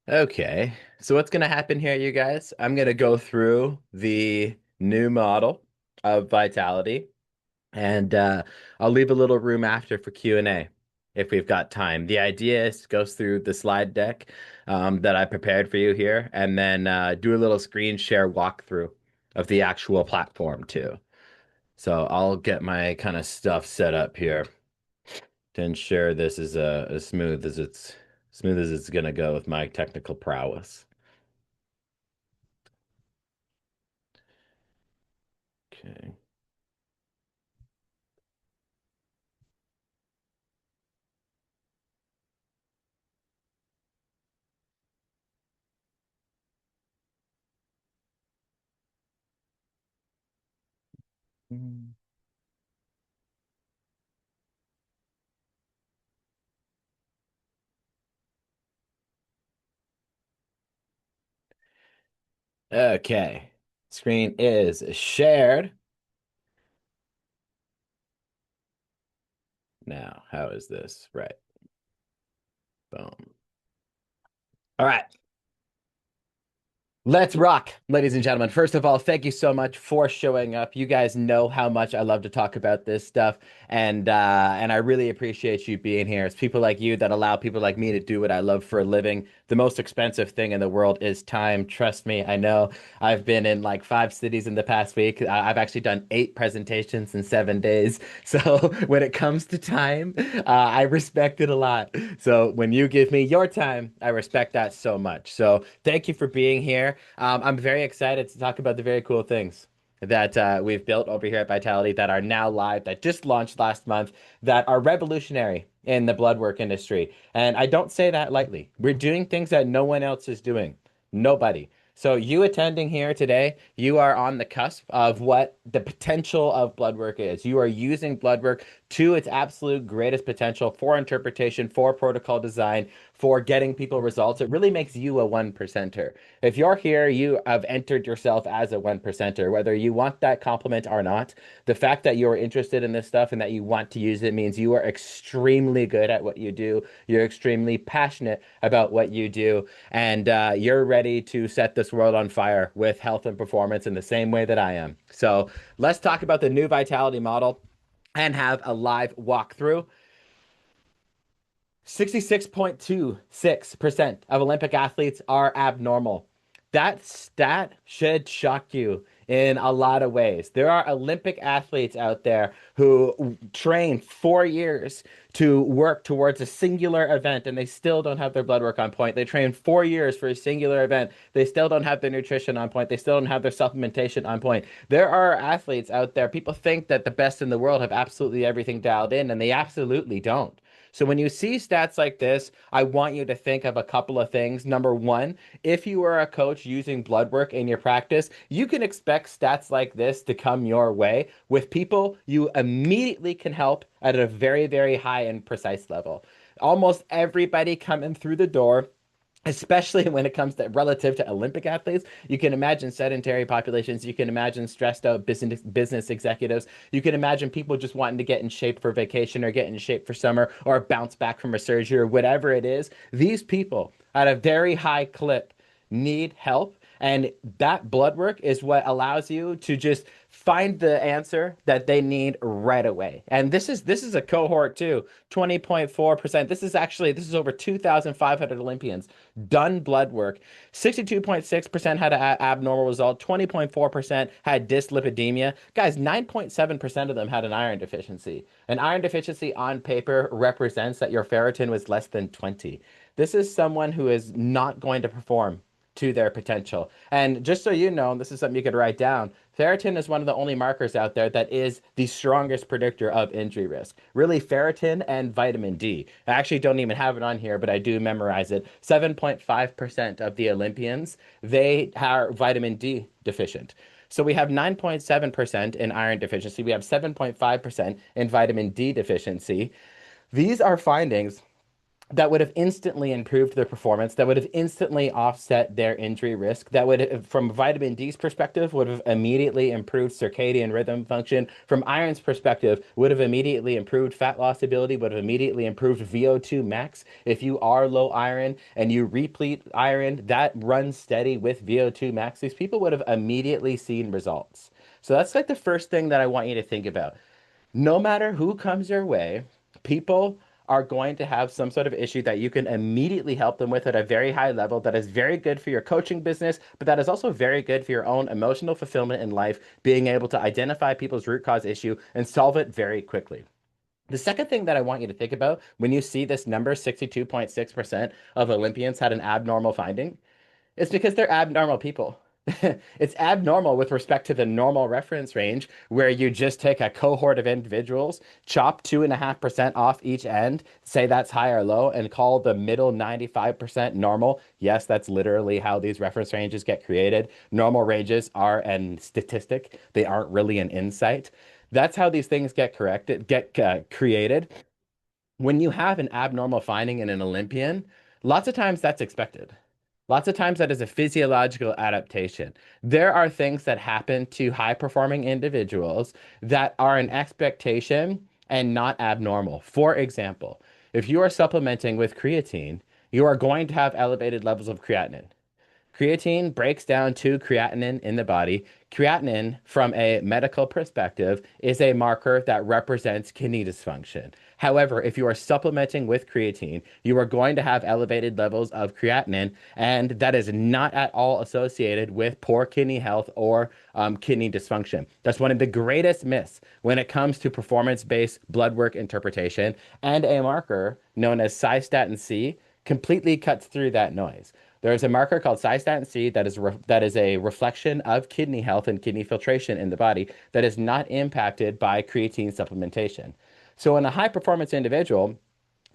Okay, so what's going to happen here, you guys? I'm going to go through the new model of Vitality, and I'll leave a little room after for Q&A if we've got time. The idea is to go through the slide deck that I prepared for you here, and then do a little screen share walkthrough of the actual platform too. So I'll get my kind of stuff set up here to ensure this is as smooth as it's gonna go with my technical prowess. Okay. Okay. Screen is shared. Now, how is this? Right. Boom. All right. Let's rock, ladies and gentlemen. First of all, thank you so much for showing up. You guys know how much I love to talk about this stuff, and I really appreciate you being here. It's people like you that allow people like me to do what I love for a living. The most expensive thing in the world is time. Trust me, I know. I've been in like 5 cities in the past week. I've actually done 8 presentations in 7 days. So when it comes to time, I respect it a lot. So when you give me your time, I respect that so much. So thank you for being here. I'm very excited to talk about the very cool things that we've built over here at Vitality that are now live, that just launched last month, that are revolutionary in the blood work industry. And I don't say that lightly. We're doing things that no one else is doing. Nobody. So you attending here today, you are on the cusp of what the potential of blood work is. You are using blood work to its absolute greatest potential for interpretation, for protocol design, for getting people results. It really makes you a one percenter. If you're here, you have entered yourself as a one percenter, whether you want that compliment or not. The fact that you're interested in this stuff and that you want to use it means you are extremely good at what you do. You're extremely passionate about what you do, and you're ready to set this world on fire with health and performance in the same way that I am. So let's talk about the new Vitality model and have a live walkthrough. 66.26% of Olympic athletes are abnormal. That stat should shock you in a lot of ways. There are Olympic athletes out there who train 4 years to work towards a singular event and they still don't have their blood work on point. They train 4 years for a singular event. They still don't have their nutrition on point. They still don't have their supplementation on point. There are athletes out there. People think that the best in the world have absolutely everything dialed in, and they absolutely don't. So when you see stats like this, I want you to think of a couple of things. Number one, if you are a coach using blood work in your practice, you can expect stats like this to come your way with people you immediately can help at a very, very high and precise level. Almost everybody coming through the door, especially when it comes to relative to Olympic athletes. You can imagine sedentary populations. You can imagine stressed out business executives. You can imagine people just wanting to get in shape for vacation or get in shape for summer or bounce back from a surgery or whatever it is. These people at a very high clip need help. And that blood work is what allows you to just find the answer that they need right away. And this is a cohort too, 20.4%. This is over 2,500 Olympians done blood work. 62.6% had an abnormal result. 20.4% had dyslipidemia. Guys, 9.7% of them had an iron deficiency. An iron deficiency on paper represents that your ferritin was less than 20. This is someone who is not going to perform to their potential. And just so you know, this is something you could write down. Ferritin is one of the only markers out there that is the strongest predictor of injury risk. Really, ferritin and vitamin D. I actually don't even have it on here, but I do memorize it. 7.5% of the Olympians, they are vitamin D deficient. So we have 9.7% in iron deficiency. We have 7.5% in vitamin D deficiency. These are findings that would have instantly improved their performance, that would have instantly offset their injury risk, that would have, from vitamin D's perspective, would have immediately improved circadian rhythm function, from iron's perspective, would have immediately improved fat loss ability, would have immediately improved VO2 max. If you are low iron and you replete iron, that runs steady with VO2 max. These people would have immediately seen results. So that's like the first thing that I want you to think about. No matter who comes your way, people are going to have some sort of issue that you can immediately help them with at a very high level that is very good for your coaching business, but that is also very good for your own emotional fulfillment in life, being able to identify people's root cause issue and solve it very quickly. The second thing that I want you to think about when you see this number, 62.6% of Olympians had an abnormal finding, it's because they're abnormal people. It's abnormal with respect to the normal reference range, where you just take a cohort of individuals, chop 2.5% off each end, say that's high or low, and call the middle 95% normal. Yes, that's literally how these reference ranges get created. Normal ranges are an statistic, they aren't really an insight. That's how these things get created. When you have an abnormal finding in an Olympian, lots of times that's expected. Lots of times that is a physiological adaptation. There are things that happen to high performing individuals that are an expectation and not abnormal. For example, if you are supplementing with creatine, you are going to have elevated levels of creatinine. Creatine breaks down to creatinine in the body. Creatinine, from a medical perspective, is a marker that represents kidney dysfunction. However, if you are supplementing with creatine, you are going to have elevated levels of creatinine, and that is not at all associated with poor kidney health or kidney dysfunction. That's one of the greatest myths when it comes to performance-based blood work interpretation, and a marker known as cystatin C completely cuts through that noise. There is a marker called cystatin C that is a reflection of kidney health and kidney filtration in the body that is not impacted by creatine supplementation. So in a high performance individual,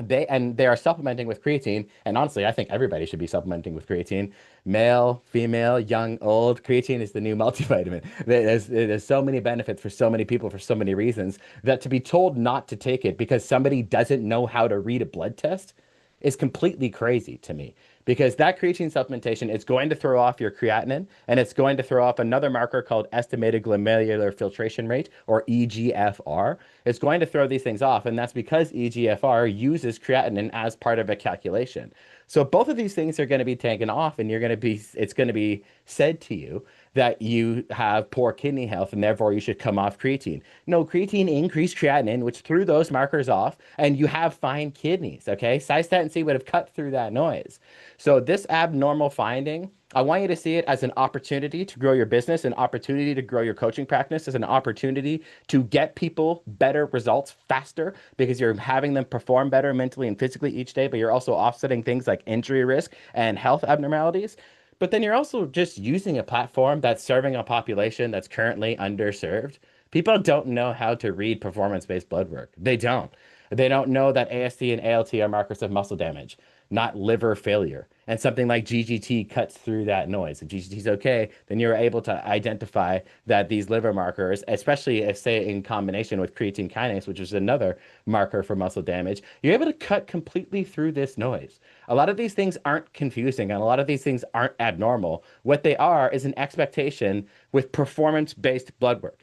they are supplementing with creatine, and honestly, I think everybody should be supplementing with creatine. Male, female, young, old. Creatine is the new multivitamin. There's so many benefits for so many people for so many reasons that to be told not to take it because somebody doesn't know how to read a blood test is completely crazy to me, because that creatine supplementation is going to throw off your creatinine, and it's going to throw off another marker called estimated glomerular filtration rate, or EGFR. It's going to throw these things off, and that's because EGFR uses creatinine as part of a calculation. So both of these things are going to be taken off, and it's going to be said to you that you have poor kidney health and therefore you should come off creatine. No, creatine increased creatinine, which threw those markers off, and you have fine kidneys. Okay, cystatin C would have cut through that noise. So this abnormal finding, I want you to see it as an opportunity to grow your business, an opportunity to grow your coaching practice, as an opportunity to get people better results faster because you're having them perform better mentally and physically each day, but you're also offsetting things like injury risk and health abnormalities. But then you're also just using a platform that's serving a population that's currently underserved. People don't know how to read performance-based blood work. They don't. They don't know that AST and ALT are markers of muscle damage, not liver failure. And something like GGT cuts through that noise. If GGT is okay, then you're able to identify that these liver markers, especially if, say, in combination with creatine kinase, which is another marker for muscle damage, you're able to cut completely through this noise. A lot of these things aren't confusing, and a lot of these things aren't abnormal. What they are is an expectation with performance-based blood work.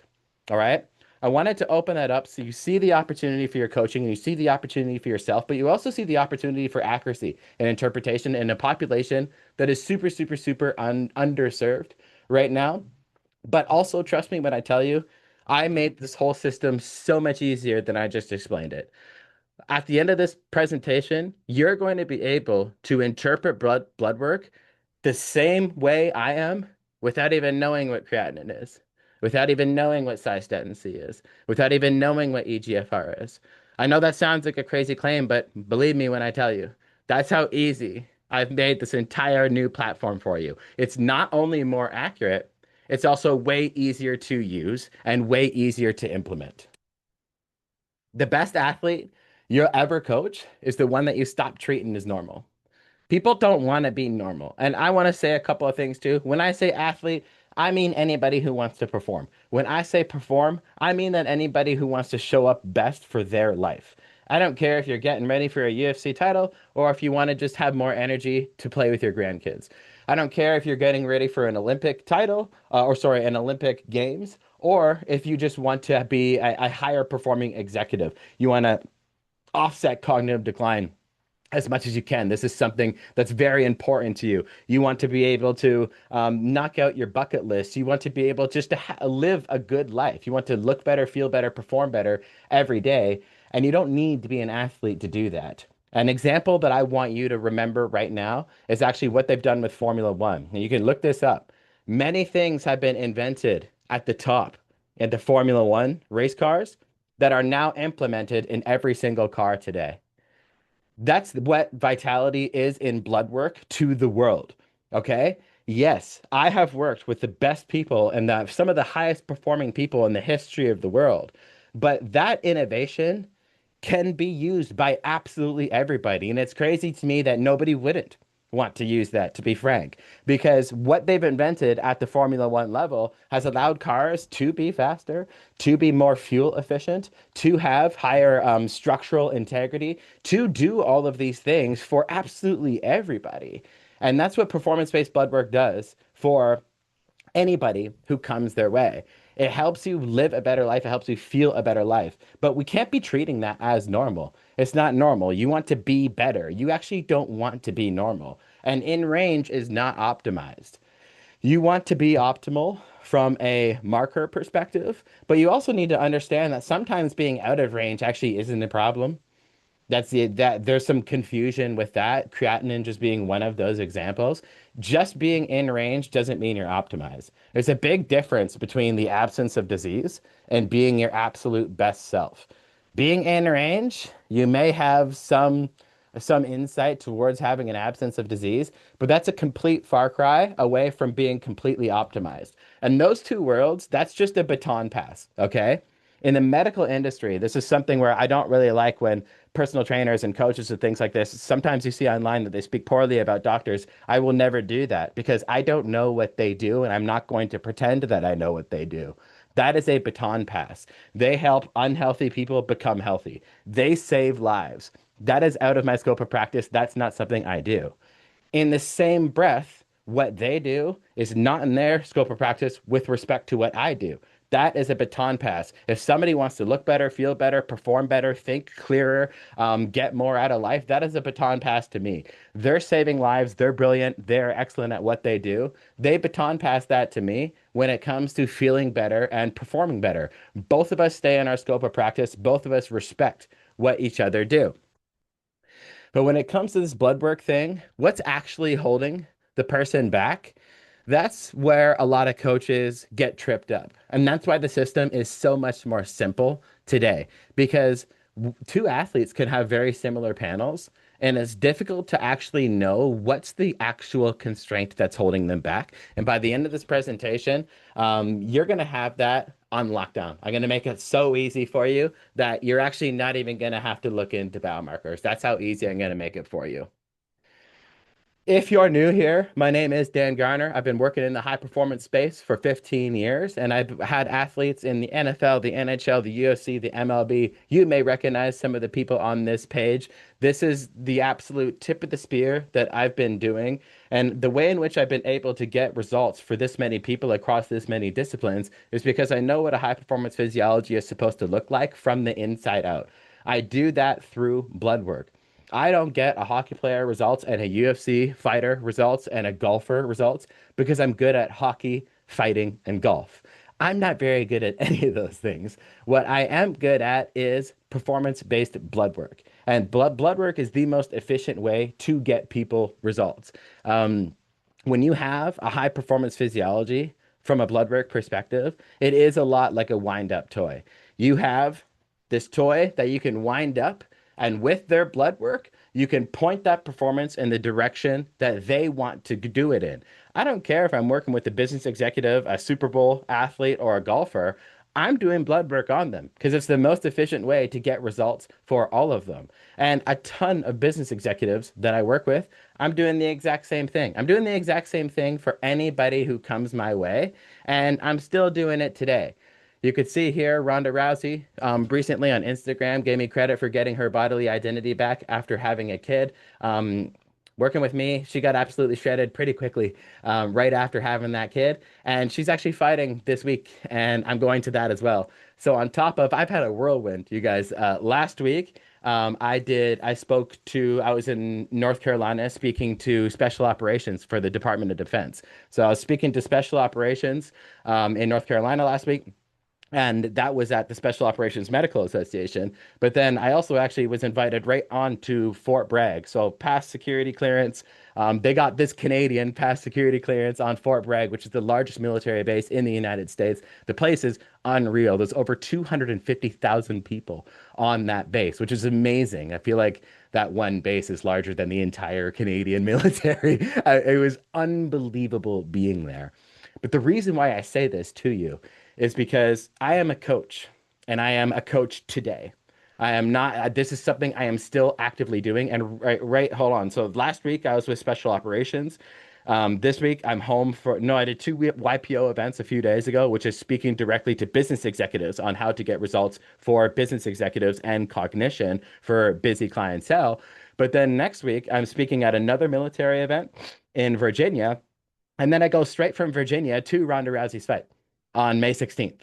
All right? I wanted to open that up so you see the opportunity for your coaching and you see the opportunity for yourself, but you also see the opportunity for accuracy and interpretation in a population that is super, super, super underserved right now. But also, trust me when I tell you, I made this whole system so much easier than I just explained it. At the end of this presentation, you're going to be able to interpret blood work the same way I am without even knowing what creatinine is, without even knowing what cystatin C is, without even knowing what EGFR is. I know that sounds like a crazy claim, but believe me when I tell you, that's how easy I've made this entire new platform for you. It's not only more accurate, it's also way easier to use and way easier to implement. The best athlete you'll ever coach is the one that you stop treating as normal. People don't want to be normal. And I want to say a couple of things too. When I say athlete, I mean anybody who wants to perform. When I say perform, I mean that anybody who wants to show up best for their life. I don't care if you're getting ready for a UFC title or if you want to just have more energy to play with your grandkids. I don't care if you're getting ready for an Olympic title, or sorry, an Olympic Games, or if you just want to be a higher performing executive. You want to offset cognitive decline as much as you can. This is something that's very important to you. You want to be able to knock out your bucket list. You want to be able just to live a good life. You want to look better, feel better, perform better every day. And you don't need to be an athlete to do that. An example that I want you to remember right now is actually what they've done with Formula One. And you can look this up. Many things have been invented at the top in the Formula One race cars that are now implemented in every single car today. That's what vitality is in blood work to the world. Okay. Yes, I have worked with the best people and some of the highest performing people in the history of the world. But that innovation can be used by absolutely everybody. And it's crazy to me that nobody wouldn't want to use that, to be frank, because what they've invented at the Formula One level has allowed cars to be faster, to be more fuel efficient, to have higher structural integrity, to do all of these things for absolutely everybody. And that's what performance-based blood work does for anybody who comes their way. It helps you live a better life. It helps you feel a better life. But we can't be treating that as normal. It's not normal. You want to be better. You actually don't want to be normal. And in range is not optimized. You want to be optimal from a marker perspective, but you also need to understand that sometimes being out of range actually isn't a problem. That there's some confusion with that. Creatinine just being one of those examples. Just being in range doesn't mean you're optimized. There's a big difference between the absence of disease and being your absolute best self. Being in range, you may have some insight towards having an absence of disease, but that's a complete far cry away from being completely optimized. And those two worlds, that's just a baton pass, okay? In the medical industry, this is something where I don't really like when personal trainers and coaches and things like this. Sometimes you see online that they speak poorly about doctors. I will never do that because I don't know what they do, and I'm not going to pretend that I know what they do. That is a baton pass. They help unhealthy people become healthy. They save lives. That is out of my scope of practice. That's not something I do. In the same breath, what they do is not in their scope of practice with respect to what I do. That is a baton pass. If somebody wants to look better, feel better, perform better, think clearer, get more out of life, that is a baton pass to me. They're saving lives. They're brilliant. They're excellent at what they do. They baton pass that to me when it comes to feeling better and performing better. Both of us stay in our scope of practice. Both of us respect what each other do. But when it comes to this blood work thing, what's actually holding the person back? That's where a lot of coaches get tripped up. And that's why the system is so much more simple today because two athletes can have very similar panels. And it's difficult to actually know what's the actual constraint that's holding them back. And by the end of this presentation, you're going to have that on lockdown. I'm going to make it so easy for you that you're actually not even going to have to look into biomarkers. That's how easy I'm going to make it for you. If you're new here, my name is Dan Garner. I've been working in the high performance space for 15 years, and I've had athletes in the NFL, the NHL, the UFC, the MLB. You may recognize some of the people on this page. This is the absolute tip of the spear that I've been doing, and the way in which I've been able to get results for this many people across this many disciplines is because I know what a high performance physiology is supposed to look like from the inside out. I do that through blood work. I don't get a hockey player results and a UFC fighter results and a golfer results because I'm good at hockey, fighting, and golf. I'm not very good at any of those things. What I am good at is performance-based blood work. And blood work is the most efficient way to get people results. When you have a high performance physiology from a blood work perspective, it is a lot like a wind up toy. You have this toy that you can wind up, and with their blood work, you can point that performance in the direction that they want to do it in. I don't care if I'm working with a business executive, a Super Bowl athlete, or a golfer. I'm doing blood work on them because it's the most efficient way to get results for all of them. And a ton of business executives that I work with, I'm doing the exact same thing. I'm doing the exact same thing for anybody who comes my way, and I'm still doing it today. You could see here Ronda Rousey recently on Instagram gave me credit for getting her bodily identity back after having a kid. Um, Working with me, she got absolutely shredded pretty quickly right after having that kid. And she's actually fighting this week, and I'm going to that as well. So on top of, I've had a whirlwind, you guys. Last week, I was in North Carolina speaking to special operations for the Department of Defense. So I was speaking to special operations in North Carolina last week. And that was at the Special Operations Medical Association. But then I also actually was invited right on to Fort Bragg. So past security clearance. They got this Canadian past security clearance on Fort Bragg, which is the largest military base in the United States. The place is unreal. There's over 250,000 people on that base, which is amazing. I feel like that one base is larger than the entire Canadian military. It was unbelievable being there. But the reason why I say this to you is because I am a coach and I am a coach today. I am not, this is something I am still actively doing. And hold on. So last week I was with special operations. This week I'm home for, no, I did two YPO events a few days ago, which is speaking directly to business executives on how to get results for business executives and cognition for busy clientele. But then next week I'm speaking at another military event in Virginia, and then I go straight from Virginia to Ronda Rousey's fight on May 16th.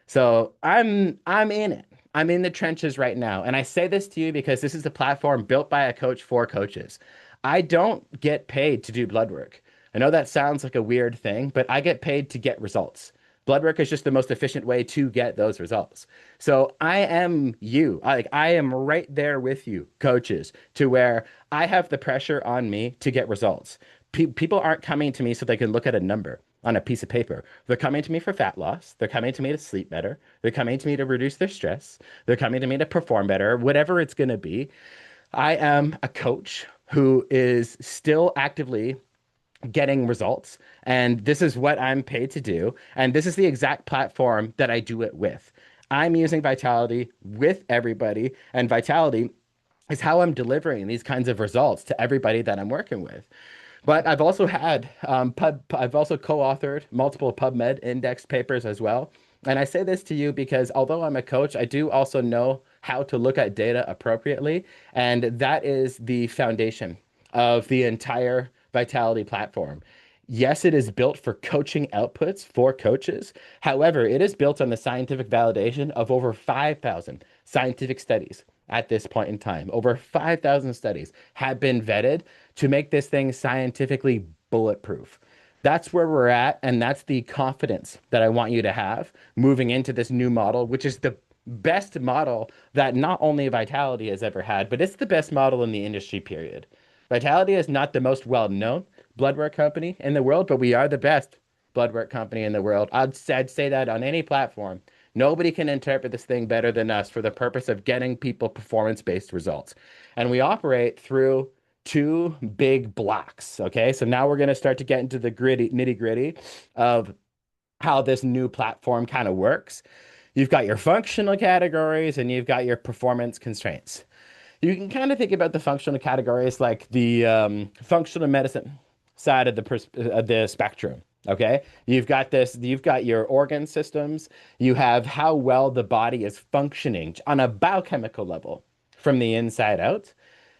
So I'm in it. I'm in the trenches right now. And I say this to you because this is a platform built by a coach for coaches. I don't get paid to do blood work. I know that sounds like a weird thing, but I get paid to get results. Blood work is just the most efficient way to get those results. So I am you. I am right there with you, coaches, to where I have the pressure on me to get results. People aren't coming to me so they can look at a number on a piece of paper. They're coming to me for fat loss. They're coming to me to sleep better. They're coming to me to reduce their stress. They're coming to me to perform better, whatever it's going to be. I am a coach who is still actively getting results. And this is what I'm paid to do. And this is the exact platform that I do it with. I'm using Vitality with everybody, and Vitality is how I'm delivering these kinds of results to everybody that I'm working with. But I've also co-authored multiple PubMed indexed papers as well. And I say this to you because although I'm a coach, I do also know how to look at data appropriately. And that is the foundation of the entire Vitality platform. Yes, it is built for coaching outputs for coaches. However, it is built on the scientific validation of over 5,000 scientific studies at this point in time. Over 5,000 studies have been vetted to make this thing scientifically bulletproof. That's where we're at, and that's the confidence that I want you to have moving into this new model, which is the best model that not only Vitality has ever had, but it's the best model in the industry, period. Vitality is not the most well-known blood work company in the world, but we are the best blood work company in the world. I'd say that on any platform. Nobody can interpret this thing better than us for the purpose of getting people performance-based results. And we operate through two big blocks. Okay. So now we're going to start to get into the nitty-gritty of how this new platform kind of works. You've got your functional categories and you've got your performance constraints. You can kind of think about the functional categories like the functional medicine side of the spectrum. Okay, you've got your organ systems, you have how well the body is functioning on a biochemical level from the inside out.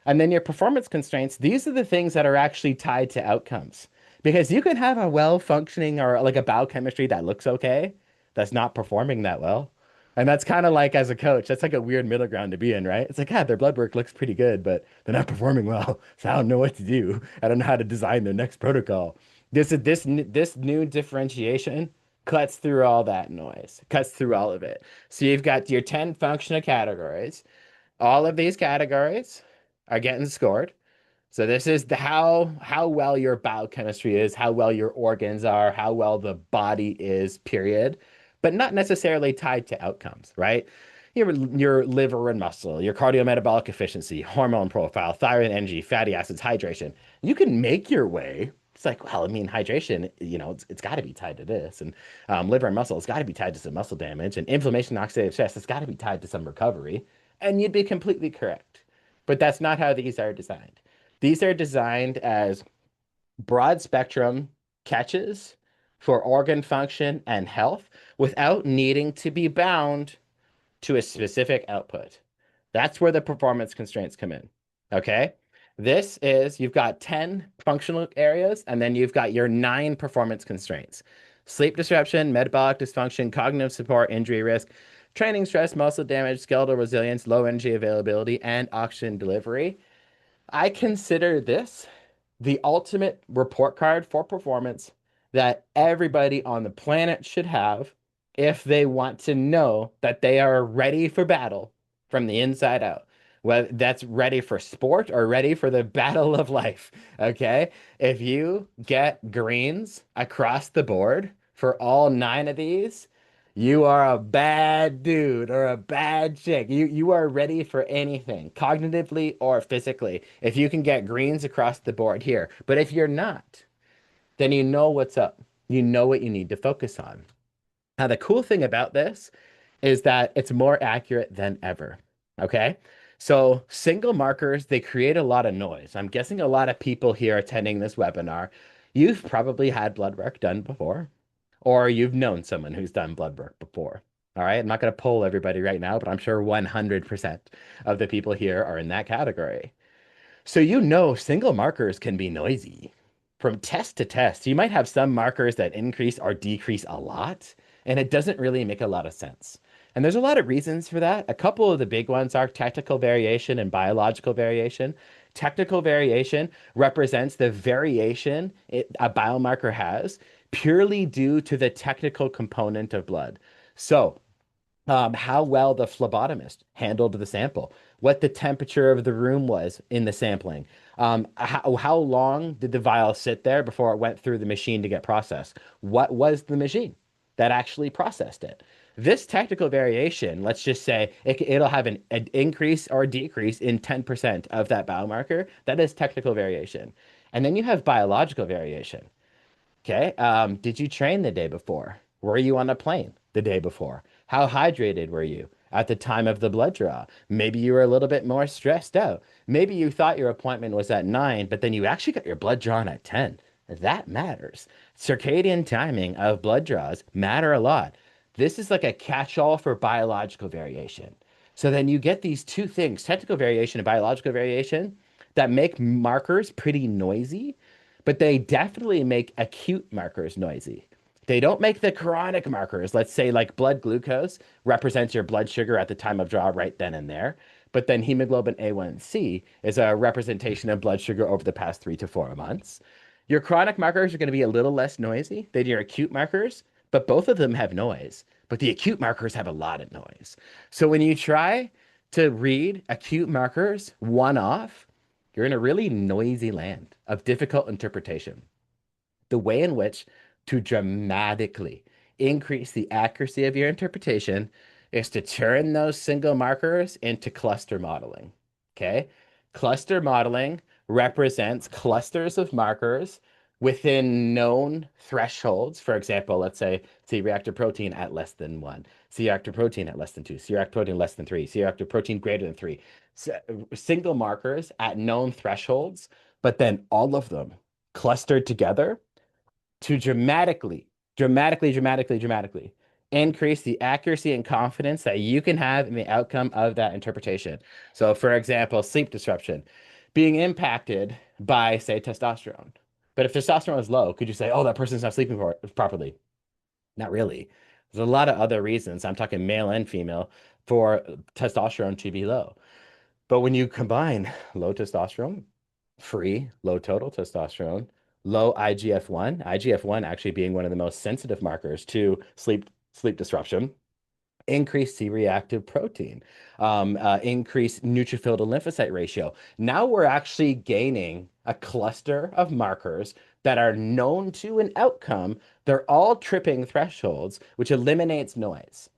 And then your performance constraints, these are the things that are actually tied to outcomes. Because you can have a well-functioning or like a biochemistry that looks okay, that's not performing that well. And that's kind of like as a coach, that's like a weird middle ground to be in, right? It's like, their blood work looks pretty good, but they're not performing well. So I don't know what to do. I don't know how to design their next protocol. This new differentiation cuts through all that noise, cuts through all of it. So you've got your 10 functional categories. All of these categories are getting scored. So this is how well your biochemistry is, how well your organs are, how well the body is, period, but not necessarily tied to outcomes, right? Your liver and muscle, your cardiometabolic efficiency, hormone profile, thyroid energy, fatty acids, hydration. You can make your way. It's like, well, I mean, hydration, it's got to be tied to this, and liver and muscle, it's got to be tied to some muscle damage, and inflammation, oxidative stress, it's got to be tied to some recovery, and you'd be completely correct. But that's not how these are designed. These are designed as broad spectrum catches for organ function and health without needing to be bound to a specific output. That's where the performance constraints come in. Okay. This is, you've got 10 functional areas, and then you've got your 9 performance constraints: sleep disruption, metabolic dysfunction, cognitive support, injury risk, training stress, muscle damage, skeletal resilience, low energy availability, and oxygen delivery. I consider this the ultimate report card for performance that everybody on the planet should have if they want to know that they are ready for battle from the inside out. Whether that's ready for sport or ready for the battle of life. Okay. If you get greens across the board for all 9 of these, you are a bad dude or a bad chick. You are ready for anything, cognitively or physically, if you can get greens across the board here. But if you're not, then you know what's up. You know what you need to focus on. Now, the cool thing about this is that it's more accurate than ever. Okay? So, single markers, they create a lot of noise. I'm guessing a lot of people here attending this webinar, you've probably had blood work done before, or you've known someone who's done blood work before. All right? I'm not going to poll everybody right now, but I'm sure 100% of the people here are in that category. So single markers can be noisy. From test to test, you might have some markers that increase or decrease a lot, and it doesn't really make a lot of sense. And there's a lot of reasons for that. A couple of the big ones are technical variation and biological variation. Technical variation represents the variation a biomarker has purely due to the technical component of blood. So, how well the phlebotomist handled the sample, what the temperature of the room was in the sampling, how long did the vial sit there before it went through the machine to get processed? What was the machine that actually processed it? This technical variation, let's just say it'll have an increase or decrease in 10% of that biomarker. That is technical variation. And then you have biological variation. Okay. Did you train the day before? Were you on a plane the day before? How hydrated were you at the time of the blood draw? Maybe you were a little bit more stressed out. Maybe you thought your appointment was at 9, but then you actually got your blood drawn at 10. That matters. Circadian timing of blood draws matter a lot. This is like a catch-all for biological variation. So then you get these two things, technical variation and biological variation, that make markers pretty noisy, but they definitely make acute markers noisy. They don't make the chronic markers. Let's say like blood glucose represents your blood sugar at the time of draw right then and there. But then hemoglobin A1C is a representation of blood sugar over the past 3 to 4 months. Your chronic markers are going to be a little less noisy than your acute markers, but both of them have noise. But the acute markers have a lot of noise. So when you try to read acute markers one off, you're in a really noisy land of difficult interpretation. The way in which to dramatically increase the accuracy of your interpretation is to turn those single markers into cluster modeling. Okay? Cluster modeling represents clusters of markers within known thresholds. For example, let's say C-reactive protein at less than 1, C-reactive protein at less than 2, C-reactive protein less than 3, C-reactive protein greater than 3. So, single markers at known thresholds, but then all of them clustered together to dramatically increase the accuracy and confidence that you can have in the outcome of that interpretation. So, for example, sleep disruption being impacted by, say, testosterone. But if testosterone is low, could you say, oh, that person's not sleeping properly? Not really. There's a lot of other reasons. I'm talking male and female for testosterone to be low. But when you combine low testosterone, free, low total testosterone, low IGF-1, IGF-1 actually being one of the most sensitive markers to sleep disruption, increased C-reactive protein, increased neutrophil to lymphocyte ratio. Now we're actually gaining a cluster of markers that are known to an outcome. They're all tripping thresholds, which eliminates noise.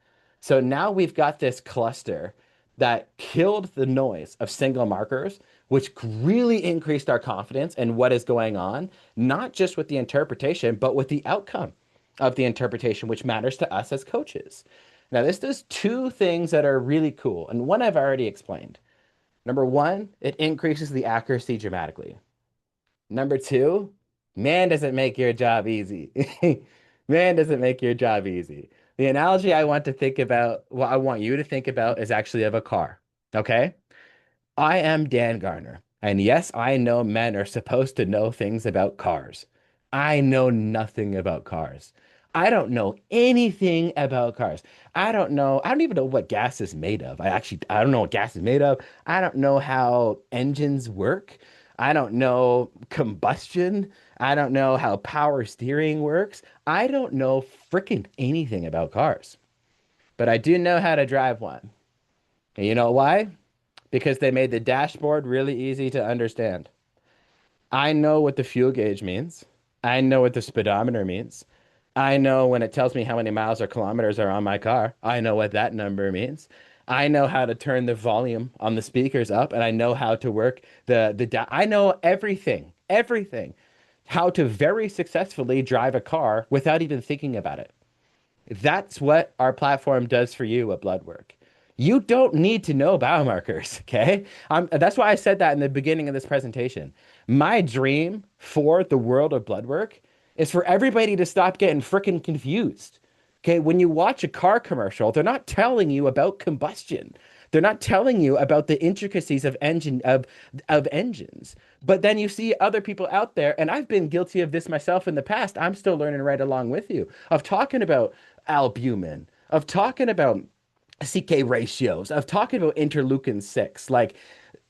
So now we've got this cluster that killed the noise of single markers, which really increased our confidence in what is going on, not just with the interpretation, but with the outcome of the interpretation, which matters to us as coaches. Now, this does two things that are really cool, and one I've already explained. Number one, it increases the accuracy dramatically. Number two, man, does it make your job easy. Man, does it make your job easy. The analogy I want to think about, what I want you to think about is actually of a car. Okay? I am Dan Garner. And yes, I know men are supposed to know things about cars. I know nothing about cars. I don't know anything about cars. I don't even know what gas is made of. I don't know what gas is made of. I don't know how engines work. I don't know combustion. I don't know how power steering works. I don't know freaking anything about cars. But I do know how to drive one. And you know why? Because they made the dashboard really easy to understand. I know what the fuel gauge means. I know what the speedometer means. I know when it tells me how many miles or kilometers are on my car. I know what that number means. I know how to turn the volume on the speakers up, and I know how to work I know everything, everything. How to very successfully drive a car without even thinking about it. That's what our platform does for you at Bloodwork. You don't need to know biomarkers, okay? That's why I said that in the beginning of this presentation. My dream for the world of Bloodwork is for everybody to stop getting freaking confused. Okay, when you watch a car commercial, they're not telling you about combustion. They're not telling you about the intricacies of engines. But then you see other people out there, and I've been guilty of this myself in the past. I'm still learning right along with you of talking about albumin, of talking about CK ratios, of talking about interleukin 6. Like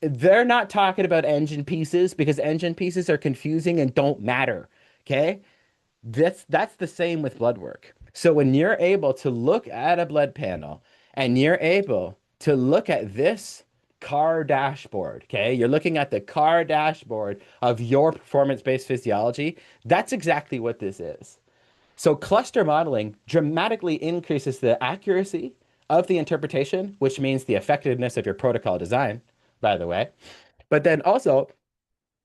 they're not talking about engine pieces because engine pieces are confusing and don't matter. Okay? That's the same with blood work. So when you're able to look at a blood panel and you're able to look at this car dashboard, okay? You're looking at the car dashboard of your performance-based physiology. That's exactly what this is. So cluster modeling dramatically increases the accuracy of the interpretation, which means the effectiveness of your protocol design, by the way. But then also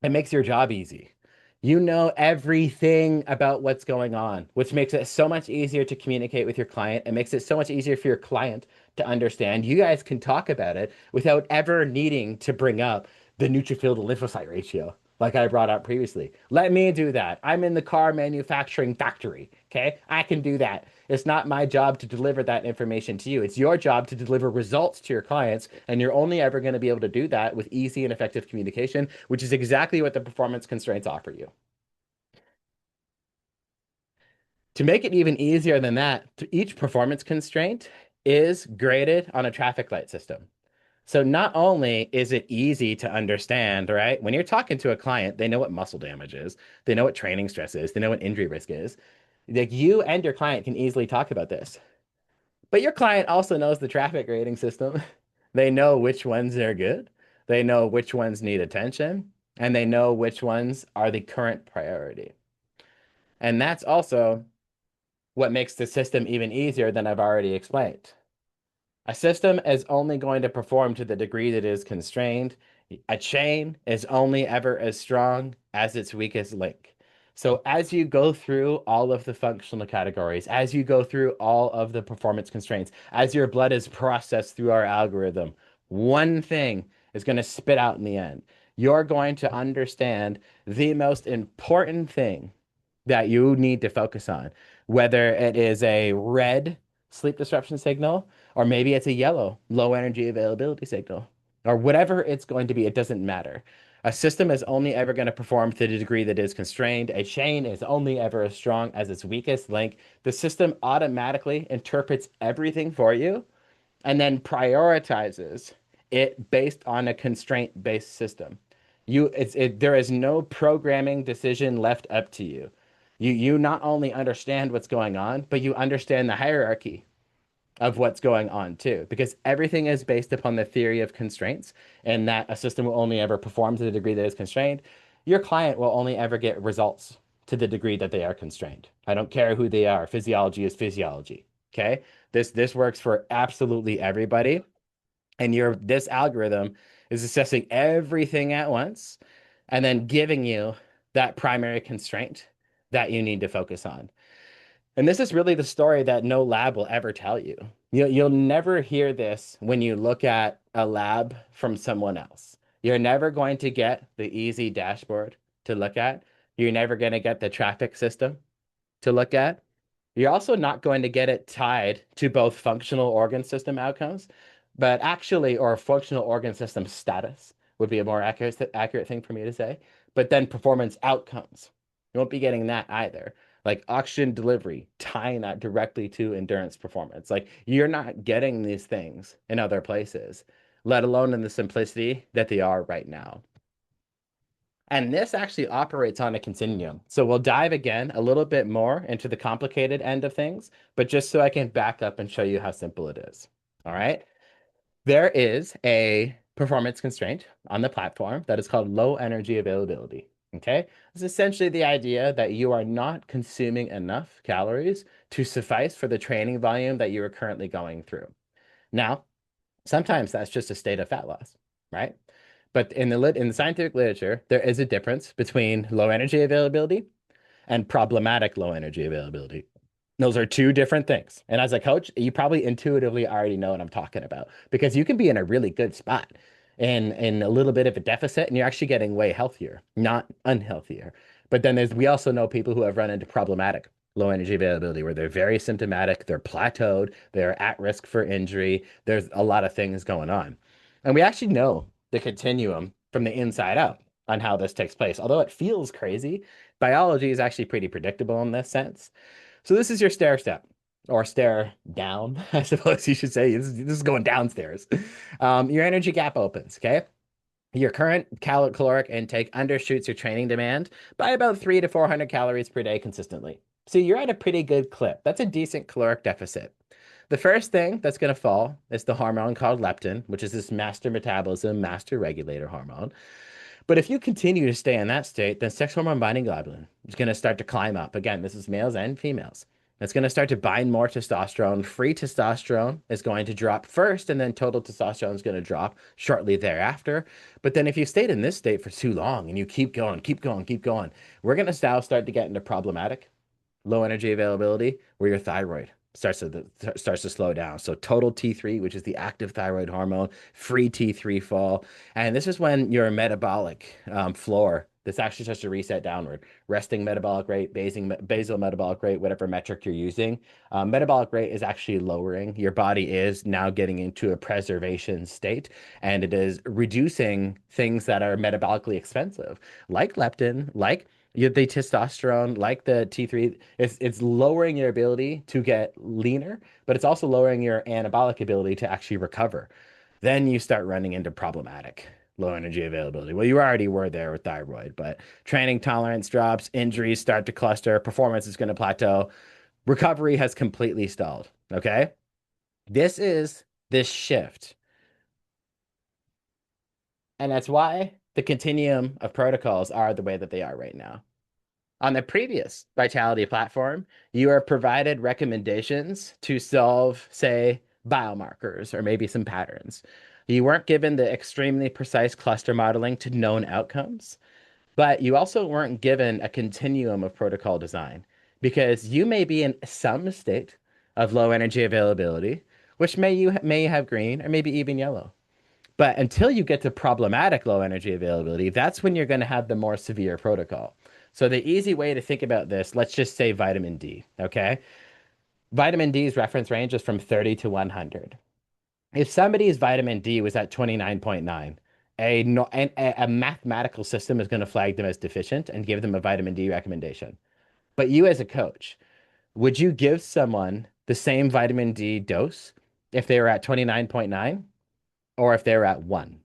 it makes your job easy. You know everything about what's going on, which makes it so much easier to communicate with your client. It makes it so much easier for your client to understand. You guys can talk about it without ever needing to bring up the neutrophil to lymphocyte ratio, like I brought up previously. Let me do that. I'm in the car manufacturing factory. Okay. I can do that. It's not my job to deliver that information to you. It's your job to deliver results to your clients. And you're only ever going to be able to do that with easy and effective communication, which is exactly what the performance constraints offer you. To make it even easier than that, each performance constraint is graded on a traffic light system. So not only is it easy to understand, right? When you're talking to a client, they know what muscle damage is, they know what training stress is, they know what injury risk is. Like you and your client can easily talk about this. But your client also knows the traffic rating system. They know which ones are good, they know which ones need attention, and they know which ones are the current priority. And that's also what makes the system even easier than I've already explained. A system is only going to perform to the degree that it is constrained. A chain is only ever as strong as its weakest link. So as you go through all of the functional categories, as you go through all of the performance constraints, as your blood is processed through our algorithm, one thing is going to spit out in the end. You're going to understand the most important thing that you need to focus on, whether it is a red sleep disruption signal, or maybe it's a yellow low energy availability signal, or whatever it's going to be, it doesn't matter. A system is only ever going to perform to the degree that is constrained. A chain is only ever as strong as its weakest link. The system automatically interprets everything for you and then prioritizes it based on a constraint-based system. There is no programming decision left up to you. You not only understand what's going on, but you understand the hierarchy of what's going on too, because everything is based upon the theory of constraints, and that a system will only ever perform to the degree that is constrained. Your client will only ever get results to the degree that they are constrained. I don't care who they are. Physiology is physiology. Okay? This works for absolutely everybody. And this algorithm is assessing everything at once and then giving you that primary constraint that you need to focus on. And this is really the story that no lab will ever tell you. You'll never hear this when you look at a lab from someone else. You're never going to get the easy dashboard to look at. You're never going to get the traffic system to look at. You're also not going to get it tied to both functional organ system outcomes, but actually, or functional organ system status would be a more accurate thing for me to say. But then performance outcomes. You won't be getting that either. Like oxygen delivery, tying that directly to endurance performance. Like you're not getting these things in other places, let alone in the simplicity that they are right now. And this actually operates on a continuum. So we'll dive again a little bit more into the complicated end of things, but just so I can back up and show you how simple it is. All right. There is a performance constraint on the platform that is called low energy availability. Okay. It's essentially the idea that you are not consuming enough calories to suffice for the training volume that you are currently going through. Now, sometimes that's just a state of fat loss, right? But in the scientific literature, there is a difference between low energy availability and problematic low energy availability. Those are two different things. And as a coach, you probably intuitively already know what I'm talking about because you can be in a really good spot in a little bit of a deficit and you're actually getting way healthier, not unhealthier. But then we also know people who have run into problematic low energy availability where they're very symptomatic, they're plateaued, they're at risk for injury. There's a lot of things going on. And we actually know the continuum from the inside out on how this takes place. Although it feels crazy, biology is actually pretty predictable in this sense. So this is your stair step or stare down, I suppose you should say. This is going downstairs. Your energy gap opens, okay? Your current caloric intake undershoots your training demand by about 3 to 400 calories per day consistently. So you're at a pretty good clip. That's a decent caloric deficit. The first thing that's going to fall is the hormone called leptin, which is this master metabolism, master regulator hormone. But if you continue to stay in that state, then sex hormone binding globulin is going to start to climb up. Again, this is males and females. It's going to start to bind more testosterone. Free testosterone is going to drop first, and then total testosterone is going to drop shortly thereafter. But then if you stayed in this state for too long and you keep going, keep going, keep going, we're going to now start to get into problematic low energy availability where your thyroid starts to slow down. So total T3, which is the active thyroid hormone, free T3 fall, and this is when your metabolic floor. This actually starts to reset downward. Resting metabolic rate, basal metabolic rate, whatever metric you're using. Metabolic rate is actually lowering. Your body is now getting into a preservation state, and it is reducing things that are metabolically expensive, like leptin, like the testosterone, like the T3, it's lowering your ability to get leaner, but it's also lowering your anabolic ability to actually recover. Then you start running into problematic low energy availability. Well, you already were there with thyroid, but training tolerance drops, injuries start to cluster, performance is going to plateau, recovery has completely stalled. Okay. This is this shift. And that's why the continuum of protocols are the way that they are right now. On the previous Vitality platform, you are provided recommendations to solve, say, biomarkers or maybe some patterns. You weren't given the extremely precise cluster modeling to known outcomes, but you also weren't given a continuum of protocol design because you may be in some state of low energy availability, which may have green or maybe even yellow. But until you get to problematic low energy availability, that's when you're going to have the more severe protocol. So the easy way to think about this, let's just say vitamin D, okay? Vitamin D's reference range is from 30 to 100. If somebody's vitamin D was at 29.9, a, no, a mathematical system is going to flag them as deficient and give them a vitamin D recommendation. But you as a coach, would you give someone the same vitamin D dose if they were at 29.9 or if they were at 1?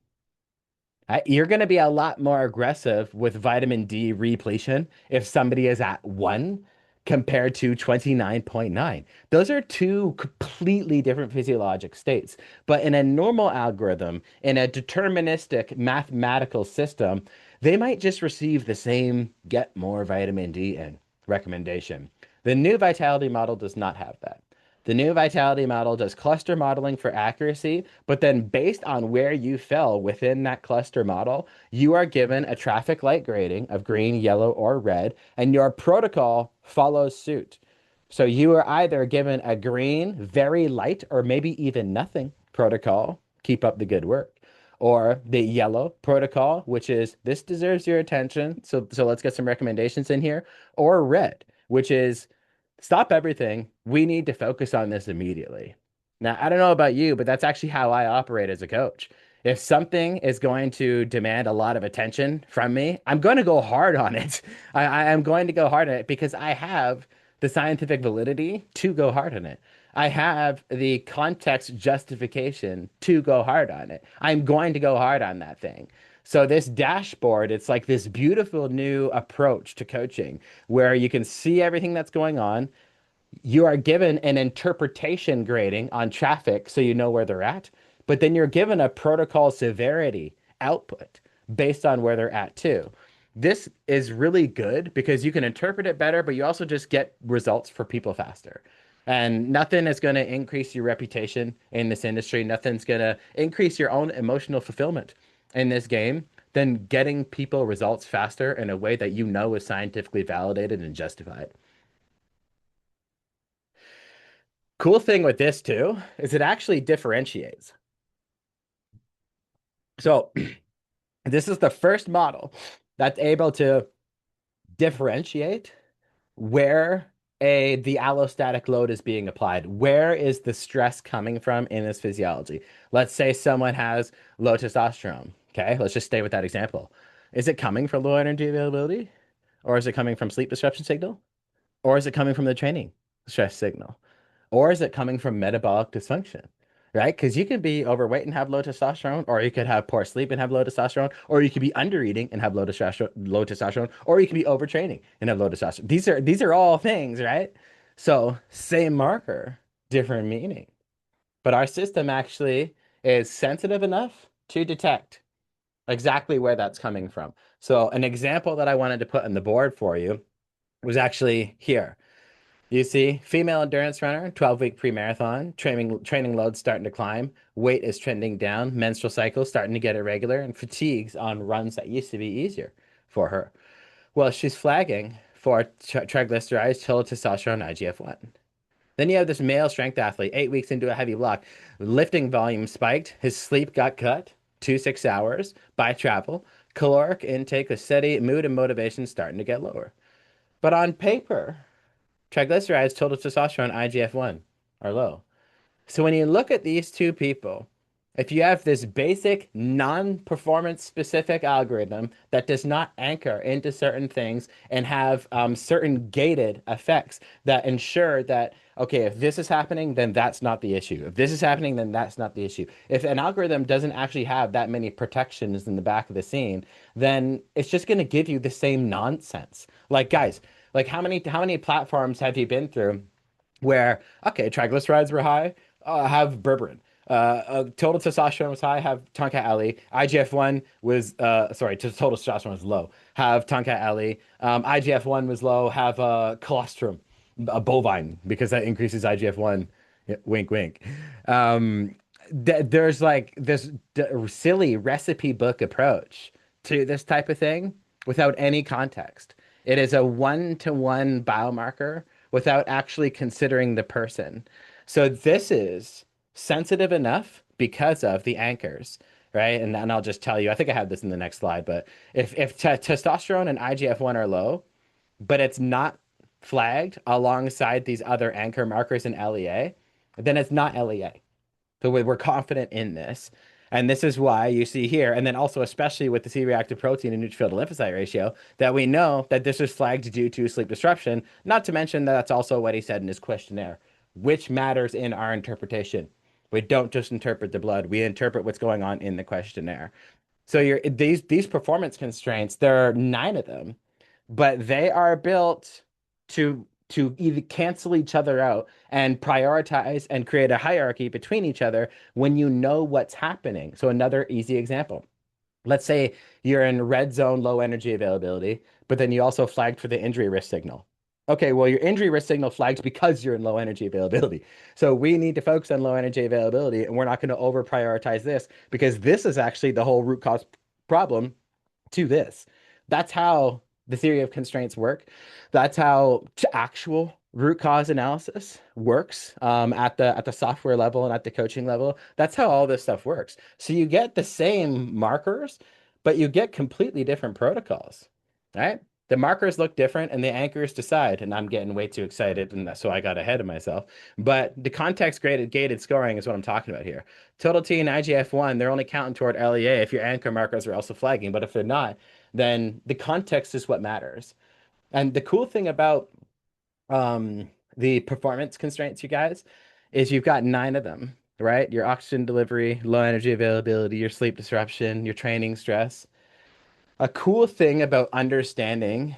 You're going to be a lot more aggressive with vitamin D repletion if somebody is at 1 compared to 29.9. Those are two completely different physiologic states. But in a normal algorithm, in a deterministic mathematical system, they might just receive the same get more vitamin D in recommendation. The new vitality model does not have that. The new vitality model does cluster modeling for accuracy, but then based on where you fell within that cluster model, you are given a traffic light grading of green, yellow, or red, and your protocol follows suit. So you are either given a green, very light, or maybe even nothing protocol, keep up the good work, or the yellow protocol, which is this deserves your attention. So let's get some recommendations in here, or red, which is stop everything. We need to focus on this immediately. Now, I don't know about you, but that's actually how I operate as a coach. If something is going to demand a lot of attention from me, I'm going to go hard on it. I am going to go hard on it because I have the scientific validity to go hard on it. I have the context justification to go hard on it. I'm going to go hard on that thing. So this dashboard, it's like this beautiful new approach to coaching where you can see everything that's going on. You are given an interpretation grading on traffic so you know where they're at, but then you're given a protocol severity output based on where they're at too. This is really good because you can interpret it better, but you also just get results for people faster. And nothing is going to increase your reputation in this industry. Nothing's going to increase your own emotional fulfillment in this game than getting people results faster in a way that you know is scientifically validated and justified. Cool thing with this too is it actually differentiates. So this is the first model that's able to differentiate where the allostatic load is being applied. Where is the stress coming from in this physiology? Let's say someone has low testosterone. Okay, let's just stay with that example. Is it coming from low energy availability? Or is it coming from sleep disruption signal? Or is it coming from the training stress signal? Or is it coming from metabolic dysfunction? Right? Because you can be overweight and have low testosterone, or you could have poor sleep and have low testosterone, or you could be undereating and have low testosterone, or you could be overtraining and have low testosterone. These are all things, right? So same marker, different meaning. But our system actually is sensitive enough to detect exactly where that's coming from. So an example that I wanted to put on the board for you was actually here. You see, female endurance runner, 12-week pre-marathon, training loads starting to climb, weight is trending down, menstrual cycle starting to get irregular, and fatigues on runs that used to be easier for her. Well, she's flagging for triglycerides, total testosterone, IGF-1. Then you have this male strength athlete, 8 weeks into a heavy block, lifting volume spiked, his sleep got cut to 6 hours by travel, caloric intake was steady, mood and motivation starting to get lower. But on paper, triglycerides, total testosterone, IGF-1 are low. So when you look at these two people, if you have this basic non-performance specific algorithm that does not anchor into certain things and have certain gated effects that ensure that, okay, if this is happening, then that's not the issue. If this is happening, then that's not the issue. If an algorithm doesn't actually have that many protections in the back of the scene, then it's just going to give you the same nonsense. Like, guys, like how many platforms have you been through where, okay, triglycerides were high, have berberine. Total testosterone was high, have tonka ali. IGF-1 was, sorry, total testosterone was low, have tonka ali. IGF-1 was low, have colostrum, bovine, because that increases IGF-1. Yeah, wink, wink. Um, there's like this silly recipe book approach to this type of thing without any context. It is a one-to-one biomarker without actually considering the person. So this is sensitive enough because of the anchors, right? And I'll just tell you, I think I have this in the next slide, but if testosterone and IGF-1 are low, but it's not flagged alongside these other anchor markers in LEA, then it's not LEA. So we're confident in this. And this is why you see here, and then also especially with the C-reactive protein and neutrophil to lymphocyte ratio, that we know that this is flagged due to sleep disruption, not to mention that that's also what he said in his questionnaire, which matters in our interpretation. We don't just interpret the blood, we interpret what's going on in the questionnaire. So these performance constraints, there are 9 of them, but they are built to either cancel each other out and prioritize and create a hierarchy between each other when you know what's happening. So another easy example. Let's say you're in red zone low energy availability, but then you also flagged for the injury risk signal. Okay, well, your injury risk signal flags because you're in low energy availability. So we need to focus on low energy availability, and we're not going to over prioritize this because this is actually the whole root cause problem to this. That's how the theory of constraints work. That's how actual root cause analysis works at the software level and at the coaching level. That's how all this stuff works. So you get the same markers, but you get completely different protocols, right? The markers look different and the anchors decide. And I'm getting way too excited, and so I got ahead of myself. But the context graded gated scoring is what I'm talking about here. Total T and IGF-1, they're only counting toward LEA if your anchor markers are also flagging. But if they're not, then the context is what matters. And the cool thing about the performance constraints, you guys, is you've got nine of them, right? Your oxygen delivery, low energy availability, your sleep disruption, your training stress. A cool thing about understanding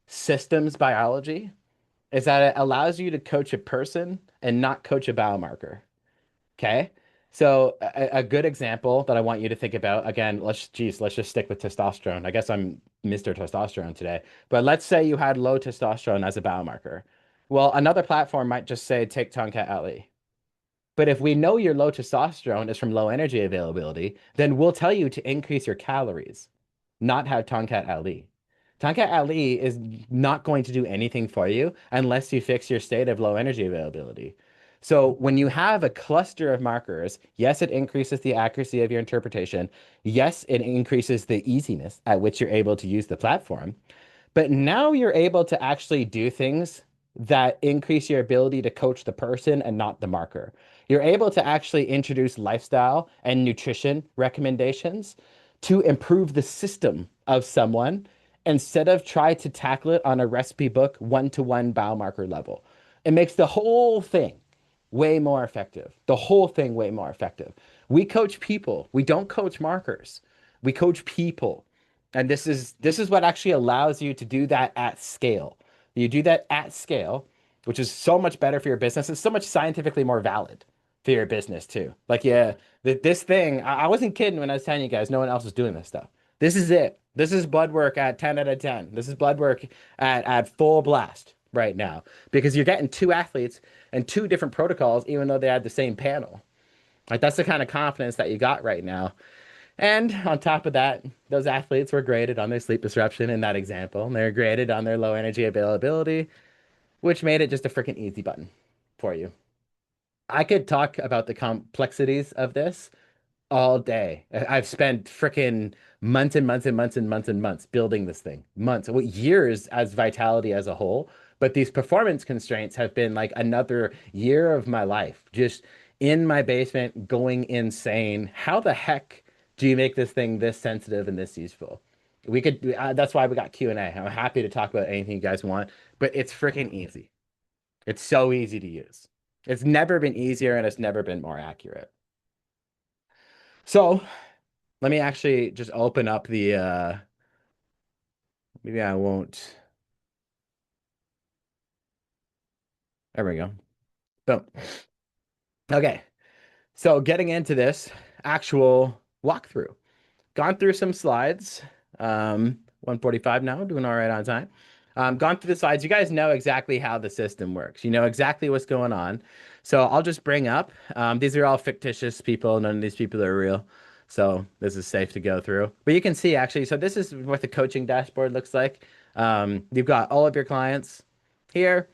systems biology is that it allows you to coach a person and not coach a biomarker. Okay. So a good example that I want you to think about, again, let's just stick with testosterone. I guess I'm Mr. Testosterone today, but let's say you had low testosterone as a biomarker. Well, another platform might just say take Tomcat Ali. But if we know your low testosterone is from low energy availability, then we'll tell you to increase your calories, not have Tonkat Ali. Tonkat Ali is not going to do anything for you unless you fix your state of low energy availability. So when you have a cluster of markers, yes, it increases the accuracy of your interpretation. Yes, it increases the easiness at which you're able to use the platform. But now you're able to actually do things that increase your ability to coach the person and not the marker. You're able to actually introduce lifestyle and nutrition recommendations to improve the system of someone instead of try to tackle it on a recipe book one-to-one biomarker level. It makes the whole thing way more effective. The whole thing way more effective. We coach people. We don't coach markers. We coach people. And this is what actually allows you to do that at scale. You do that at scale, which is so much better for your business. It's so much scientifically more valid for your business too. Like, yeah, this thing, I wasn't kidding when I was telling you guys no one else is doing this stuff. This is it. This is blood work at 10 out of 10. This is blood work at full blast right now because you're getting two athletes and two different protocols, even though they had the same panel. Like, that's the kind of confidence that you got right now. And on top of that, those athletes were graded on their sleep disruption in that example. And they're graded on their low energy availability, which made it just a freaking easy button for you. I could talk about the complexities of this all day. I've spent freaking months and months and months and months and months building this thing. Months, well, years as Vitality as a whole. But these performance constraints have been like another year of my life, just in my basement, going insane. How the heck do you make this thing this sensitive and this useful? We could, that's why we got Q&A. I'm happy to talk about anything you guys want, but it's freaking easy. It's so easy to use. It's never been easier and it's never been more accurate. So let me actually just open up the maybe I won't. There we go. Boom. Okay. So getting into this actual walkthrough. Gone through some slides. 1:45 now, doing all right on time. Gone through the slides. You guys know exactly how the system works. You know exactly what's going on. So I'll just bring up, these are all fictitious people. None of these people are real. So this is safe to go through. But you can see actually, so this is what the coaching dashboard looks like. You've got all of your clients here.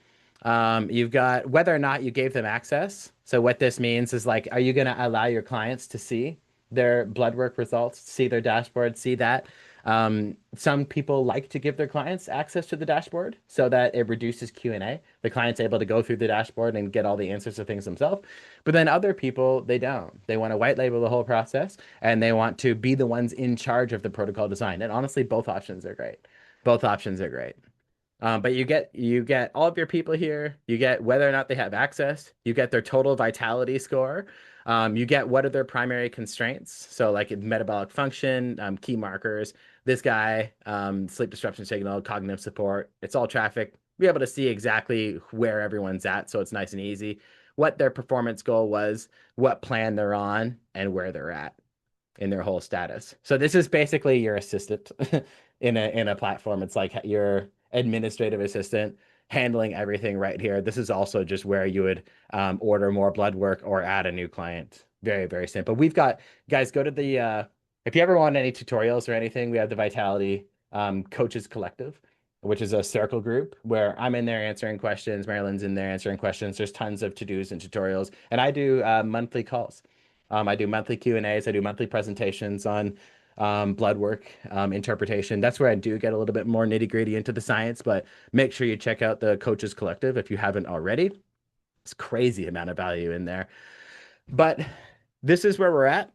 You've got whether or not you gave them access. So what this means is like, are you going to allow your clients to see their blood work results, see their dashboard, see that? Some people like to give their clients access to the dashboard so that it reduces Q&A. The client's able to go through the dashboard and get all the answers to things themselves. But then other people, they don't. They want to white label the whole process and they want to be the ones in charge of the protocol design. And honestly, both options are great. Both options are great. But you get all of your people here. You get whether or not they have access. You get their total vitality score. You get what are their primary constraints. So like metabolic function, key markers. This guy, sleep disruption signal, cognitive support. It's all traffic. Be able to see exactly where everyone's at, so it's nice and easy. What their performance goal was, what plan they're on, and where they're at in their whole status. So this is basically your assistant in a platform. It's like your administrative assistant handling everything right here. This is also just where you would order more blood work or add a new client. Very, very simple. We've got, guys, go to the, if you ever want any tutorials or anything, we have the Vitality Coaches Collective, which is a circle group where I'm in there answering questions. Marilyn's in there answering questions. There's tons of to-dos and tutorials. And I do monthly calls. I do monthly Q&As. I do monthly presentations on blood work interpretation. That's where I do get a little bit more nitty-gritty into the science, but make sure you check out the Coaches Collective if you haven't already. It's crazy amount of value in there. But this is where we're at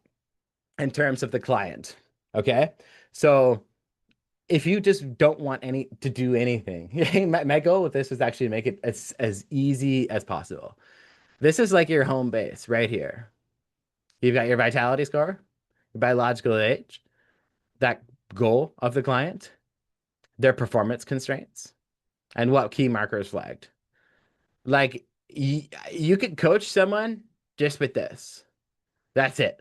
in terms of the client. Okay. So if you just don't want any to do anything, my goal with this is actually to make it as easy as possible. This is like your home base right here. You've got your vitality score, your biological age, that goal of the client, their performance constraints, and what key markers flagged. Like you could coach someone just with this. That's it.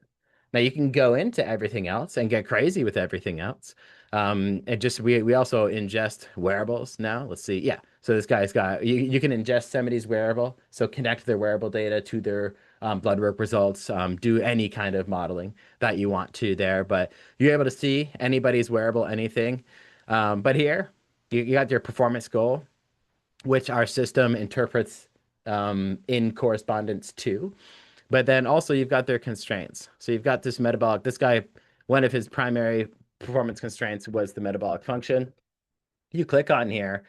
Now you can go into everything else and get crazy with everything else. And just we also ingest wearables now. Let's see. Yeah. So this guy's got you can ingest somebody's wearable. So connect their wearable data to their blood work results. Do any kind of modeling that you want to there. But you're able to see anybody's wearable, anything. But here you got your performance goal, which our system interprets in correspondence to. But then also you've got their constraints. So you've got this metabolic, this guy, one of his primary performance constraints was the metabolic function. You click on here,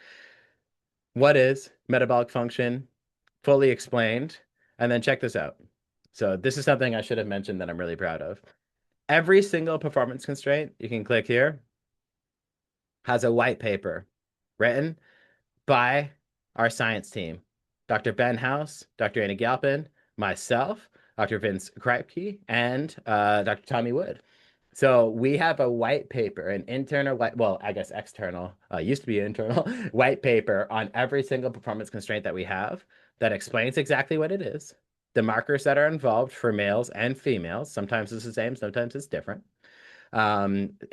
what is metabolic function? Fully explained. And then check this out. So this is something I should have mentioned that I'm really proud of. Every single performance constraint, you can click here, has a white paper written by our science team, Dr. Ben House, Dr. Anna Galpin, myself, Dr. Vince Kripke, and Dr. Tommy Wood. So we have a white paper, an internal white, well, I guess external, used to be internal, white paper on every single performance constraint that we have that explains exactly what it is, the markers that are involved for males and females. Sometimes it's the same, sometimes it's different.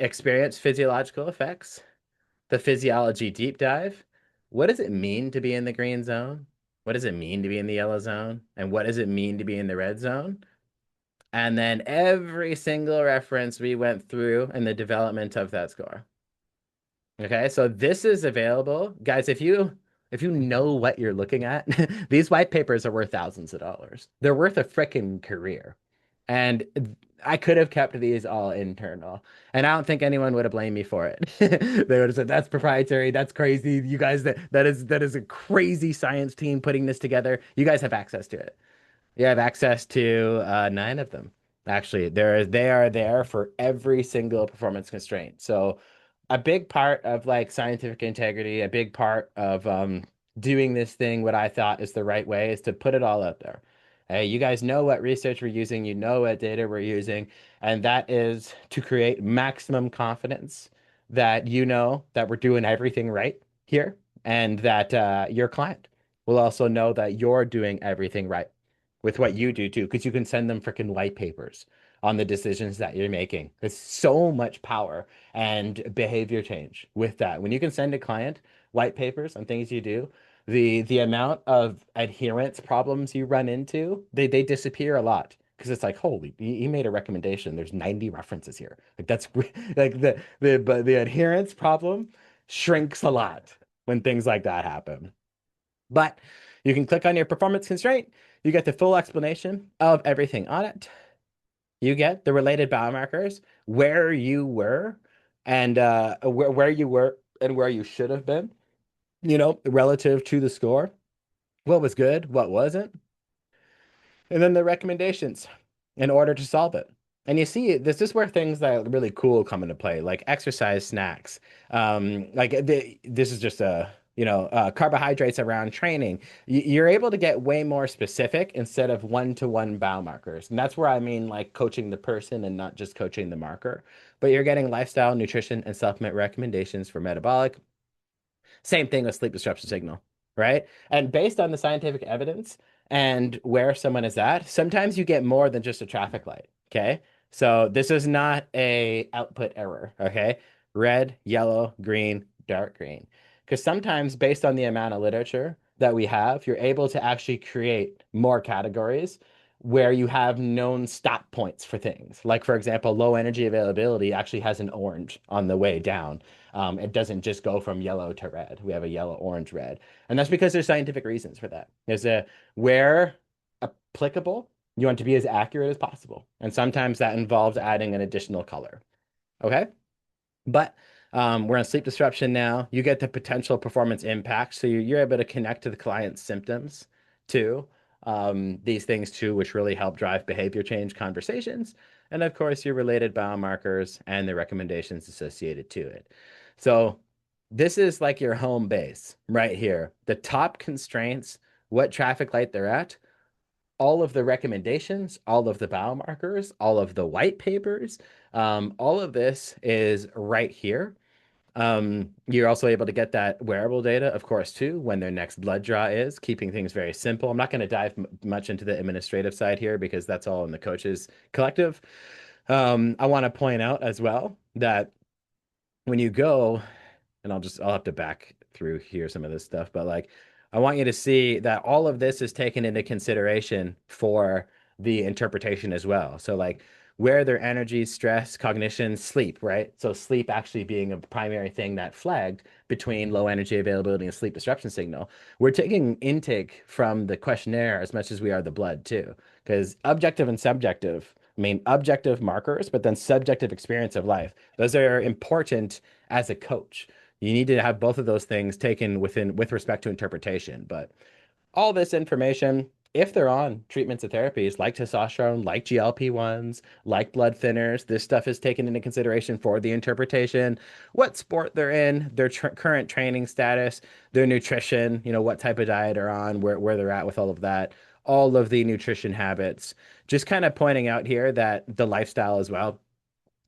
Experience physiological effects, the physiology deep dive. What does it mean to be in the green zone? What does it mean to be in the yellow zone? And what does it mean to be in the red zone? And then every single reference we went through in the development of that score. Okay, so this is available. Guys, if you know what you're looking at, these white papers are worth thousands of dollars. They're worth a freaking career. And I could have kept these all internal. And I don't think anyone would have blamed me for it. They would have said, that's proprietary, that's crazy. You guys, that is a crazy science team putting this together. You guys have access to it. You have access to nine of them. Actually, they are there for every single performance constraint. So a big part of like scientific integrity, a big part of doing this thing, what I thought is the right way is to put it all out there. Hey, you guys know what research we're using, you know what data we're using, and that is to create maximum confidence that you know that we're doing everything right here, and that your client will also know that you're doing everything right with what you do too, because you can send them freaking white papers on the decisions that you're making. There's so much power and behavior change with that. When you can send a client white papers on things you do, the amount of adherence problems you run into, they disappear a lot. Because it's like, holy, he made a recommendation. There's 90 references here. Like that's like the adherence problem shrinks a lot when things like that happen. But you can click on your performance constraint. You get the full explanation of everything on it. You get the related biomarkers, where you were, and where you were and where you should have been, relative to the score. What was good, what wasn't, and then the recommendations in order to solve it. And you see, this is where things that are really cool come into play, like exercise snacks. This is just carbohydrates around training. You're able to get way more specific instead of one-to-one biomarkers. And that's where I mean like coaching the person and not just coaching the marker. But you're getting lifestyle, nutrition, and supplement recommendations for metabolic. Same thing with sleep disruption signal, right? And based on the scientific evidence and where someone is at, sometimes you get more than just a traffic light, okay? So this is not a output error, okay? Red, yellow, green, dark green. Because sometimes based on the amount of literature that we have, you're able to actually create more categories where you have known stop points for things. Like for example, low energy availability actually has an orange on the way down. It doesn't just go from yellow to red. We have a yellow, orange, red. And that's because there's scientific reasons for that. Where applicable, you want to be as accurate as possible. And sometimes that involves adding an additional color. Okay. But we're on sleep disruption now. You get the potential performance impact. So you're able to connect to the client's symptoms too. These things too, which really help drive behavior change conversations. And of course, your related biomarkers and the recommendations associated to it. So this is like your home base right here. The top constraints, what traffic light they're at, all of the recommendations, all of the biomarkers, all of the white papers, all of this is right here. You're also able to get that wearable data, of course, too, when their next blood draw is, keeping things very simple. I'm not going to dive much into the administrative side here because that's all in the coaches collective. I want to point out as well that when you go, and I'll have to back through here some of this stuff, but like I want you to see that all of this is taken into consideration for the interpretation as well. So like where their energy, stress, cognition, sleep, right? So sleep actually being a primary thing that flagged between low energy availability and sleep disruption signal. We're taking intake from the questionnaire as much as we are the blood too, because objective and subjective, I mean objective markers, but then subjective experience of life. Those are important as a coach. You need to have both of those things taken with respect to interpretation. But all this information, if they're on treatments and therapies like testosterone, like GLP-1s, like blood thinners, this stuff is taken into consideration for the interpretation, what sport they're in, their current training status, their nutrition, what type of diet are on, where they're at with all of that, all of the nutrition habits. Just kind of pointing out here that the lifestyle as well,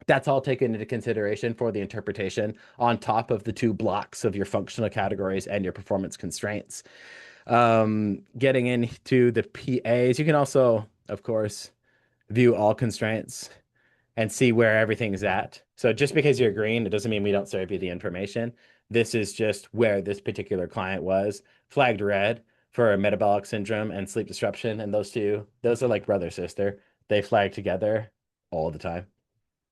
that's all taken into consideration for the interpretation on top of the two blocks of your functional categories and your performance constraints. Getting into the PAs, you can also, of course, view all constraints and see where everything's at. So just because you're green, it doesn't mean we don't serve you the information. This is just where this particular client was flagged red for metabolic syndrome and sleep disruption. And those are like brother, sister. They flag together all the time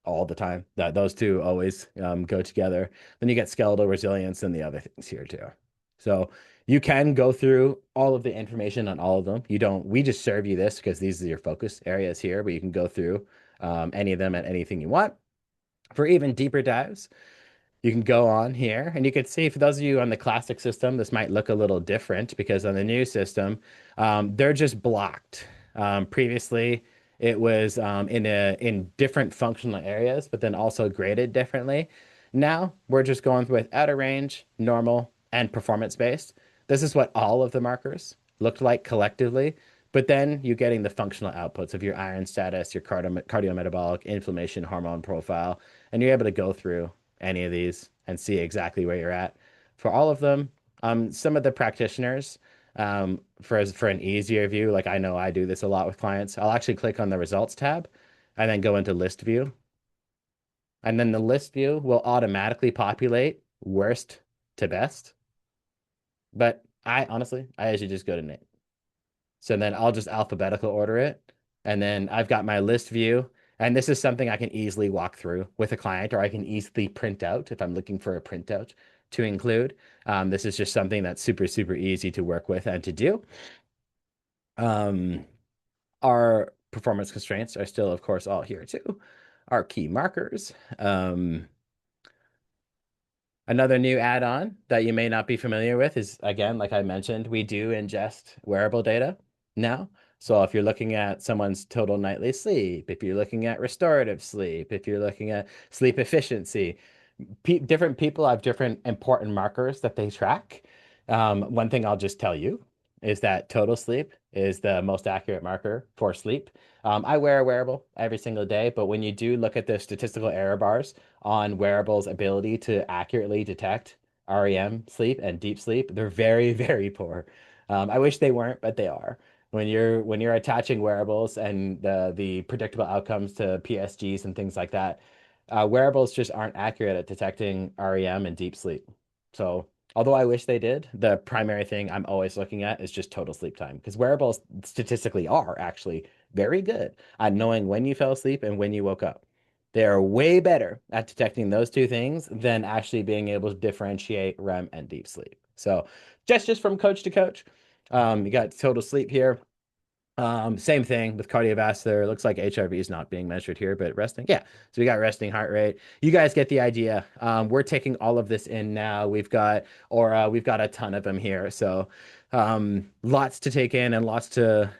all the time. That those two always go together. Then you get skeletal resilience and the other things here too. So you can go through all of the information on all of them. You don't. We just serve you this because these are your focus areas here, but you can go through any of them at anything you want. For even deeper dives, you can go on here and you can see for those of you on the classic system, this might look a little different because on the new system, they're just blocked. Previously, it was in different functional areas, but then also graded differently. Now we're just going with outer range, normal, and performance based. This is what all of the markers looked like collectively. But then you're getting the functional outputs of your iron status, your cardiometabolic, inflammation, hormone profile, and you're able to go through any of these and see exactly where you're at for all of them. Some of the practitioners, for an easier view, like I know I do this a lot with clients, I'll actually click on the results tab and then go into list view. And then the list view will automatically populate worst to best. But I usually just go to name. So then I'll just alphabetical order it. And then I've got my list view. And this is something I can easily walk through with a client, or I can easily print out if I'm looking for a printout to include. This is just something that's super, super easy to work with and to do. Um, our performance constraints are still, of course, all here too. Our key markers. Another new add-on that you may not be familiar with is, again, like I mentioned, we do ingest wearable data now. So if you're looking at someone's total nightly sleep, if you're looking at restorative sleep, if you're looking at sleep efficiency, different people have different important markers that they track. One thing I'll just tell you is that total sleep is the most accurate marker for sleep. I wear a wearable every single day, but when you do look at the statistical error bars on wearables' ability to accurately detect REM sleep and deep sleep, they're very, very poor. I wish they weren't, but they are. When you're attaching wearables and the predictable outcomes to PSGs and things like that, wearables just aren't accurate at detecting REM and deep sleep. So, although I wish they did, the primary thing I'm always looking at is just total sleep time because wearables statistically are actually very good at knowing when you fell asleep and when you woke up. They are way better at detecting those two things than actually being able to differentiate REM and deep sleep. So, just from coach to coach, you got total sleep here. Same thing with cardiovascular. It looks like HRV is not being measured here, but resting. Yeah. So we got resting heart rate. You guys get the idea. We're taking all of this in now. We've got a ton of them here. So lots to take in and lots to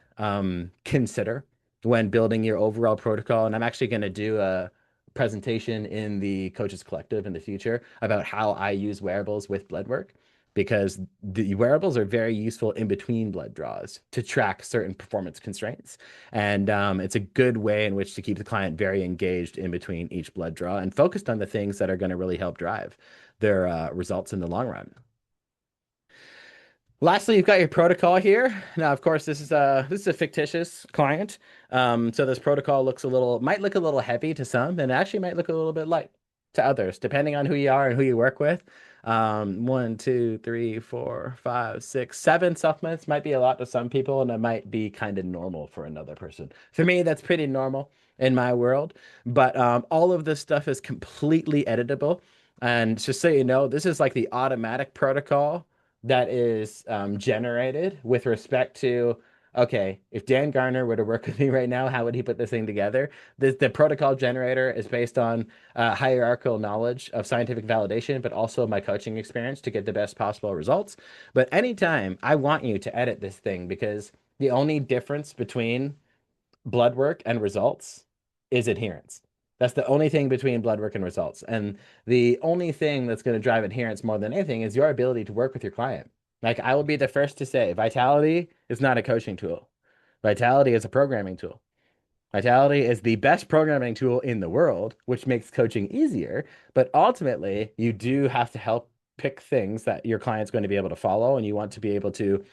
consider when building your overall protocol. And I'm actually going to do a presentation in the Coaches Collective in the future about how I use wearables with blood work because the wearables are very useful in between blood draws to track certain performance constraints. And it's a good way in which to keep the client very engaged in between each blood draw and focused on the things that are going to really help drive their results in the long run. Lastly, you've got your protocol here. Now, of course, this is a fictitious client. So this protocol might look a little heavy to some, and actually might look a little bit light to others, depending on who you are and who you work with. One, two, three, four, five, six, seven supplements might be a lot to some people, and it might be kind of normal for another person. For me, that's pretty normal in my world. But all of this stuff is completely editable. And just so you know, this is like the automatic protocol that is generated with respect to, okay, if Dan Garner were to work with me right now, how would he put this thing together? The protocol generator is based on hierarchical knowledge of scientific validation, but also my coaching experience to get the best possible results. But anytime I want you to edit this thing because the only difference between blood work and results is adherence. That's the only thing between blood work and results. And the only thing that's going to drive adherence more than anything is your ability to work with your client. Like I will be the first to say, Vitality is not a coaching tool. Vitality is a programming tool. Vitality is the best programming tool in the world, which makes coaching easier. But ultimately, you do have to help pick things that your client's going to be able to follow, and you want to be able to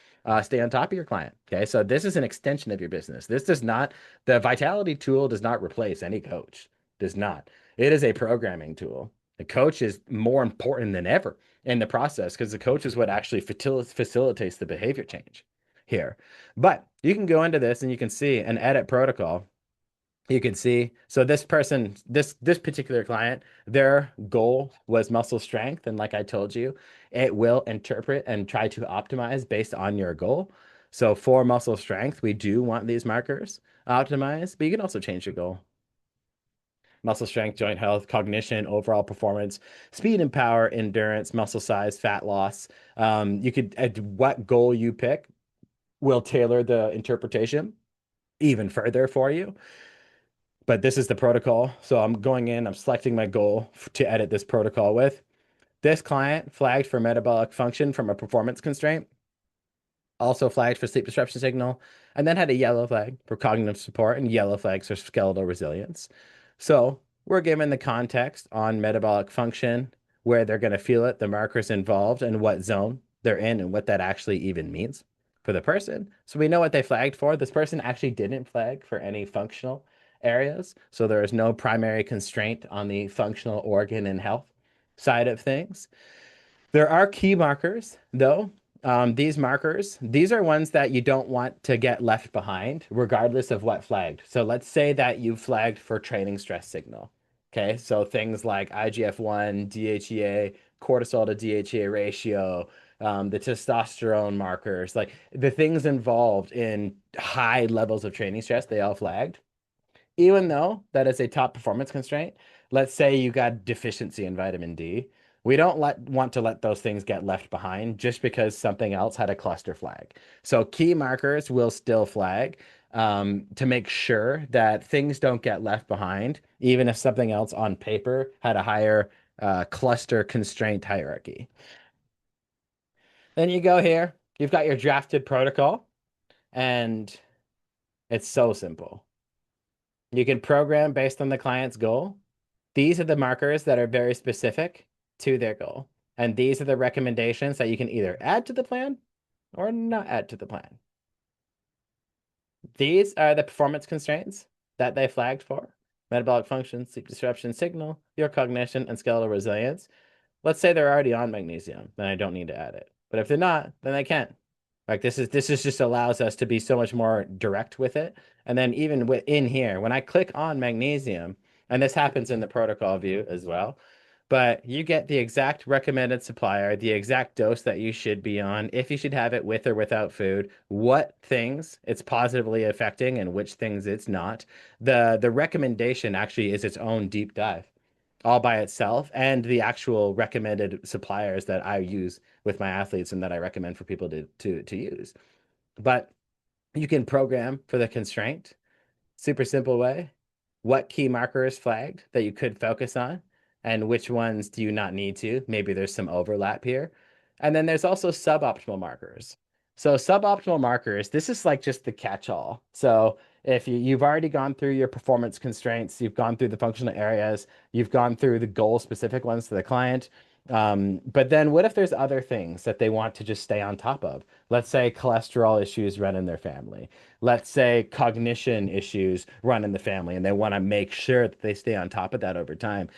stay on top of your client. Okay, so this is an extension of your business. The Vitality tool does not replace any coach. Does not. It is a programming tool. The coach is more important than ever in the process because the coach is what actually facilitates the behavior change here. But you can go into this and you can see an edit protocol. You can see, so this particular client, their goal was muscle strength. And like I told you, it will interpret and try to optimize based on your goal. So for muscle strength, we do want these markers optimized, but you can also change your goal. Muscle strength, joint health, cognition, overall performance, speed and power, endurance, muscle size, fat loss. You could, what goal you pick will tailor the interpretation even further for you. But this is the protocol. So I'm going in, I'm selecting my goal to edit this protocol with. This client flagged for metabolic function from a performance constraint, also flagged for sleep disruption signal, and then had a yellow flag for cognitive support and yellow flags for skeletal resilience. So we're given the context on metabolic function, where they're going to feel it, the markers involved, and what zone they're in, and what that actually even means for the person. So we know what they flagged for. This person actually didn't flag for any functional areas. So there is no primary constraint on the functional organ and health side of things. There are key markers, though. These are ones that you don't want to get left behind, regardless of what flagged. So let's say that you flagged for training stress signal. Okay, so things like IGF-1, DHEA, cortisol to DHEA ratio, the testosterone markers, like the things involved in high levels of training stress, they all flagged. Even though that is a top performance constraint, let's say you got deficiency in vitamin D. We don't want to let those things get left behind just because something else had a cluster flag. So key markers will still flag to make sure that things don't get left behind, even if something else on paper had a higher cluster constraint hierarchy. Then you go here, you've got your drafted protocol, and it's so simple. You can program based on the client's goal. These are the markers that are very specific to their goal. And these are the recommendations that you can either add to the plan or not add to the plan. These are the performance constraints that they flagged for: metabolic function, sleep disruption signal, your cognition, and skeletal resilience. Let's say they're already on magnesium, then I don't need to add it. But if they're not, then I can't. Like this is just allows us to be so much more direct with it. And then even in here, when I click on magnesium, and this happens in the protocol view as well, But you get the exact recommended supplier, the exact dose that you should be on, if you should have it with or without food, what things it's positively affecting and which things it's not. The recommendation actually is its own deep dive all by itself, and the actual recommended suppliers that I use with my athletes and that I recommend for people to use. But you can program for the constraint. Super simple way. What key marker is flagged that you could focus on, and which ones do you not need to? Maybe there's some overlap here. And then there's also suboptimal markers. So suboptimal markers, this is like just the catch-all. So if you've already gone through your performance constraints, you've gone through the functional areas, you've gone through the goal-specific ones to the client. But then what if there's other things that they want to just stay on top of? Let's say cholesterol issues run in their family. Let's say cognition issues run in the family, and they want to make sure that they stay on top of that over time.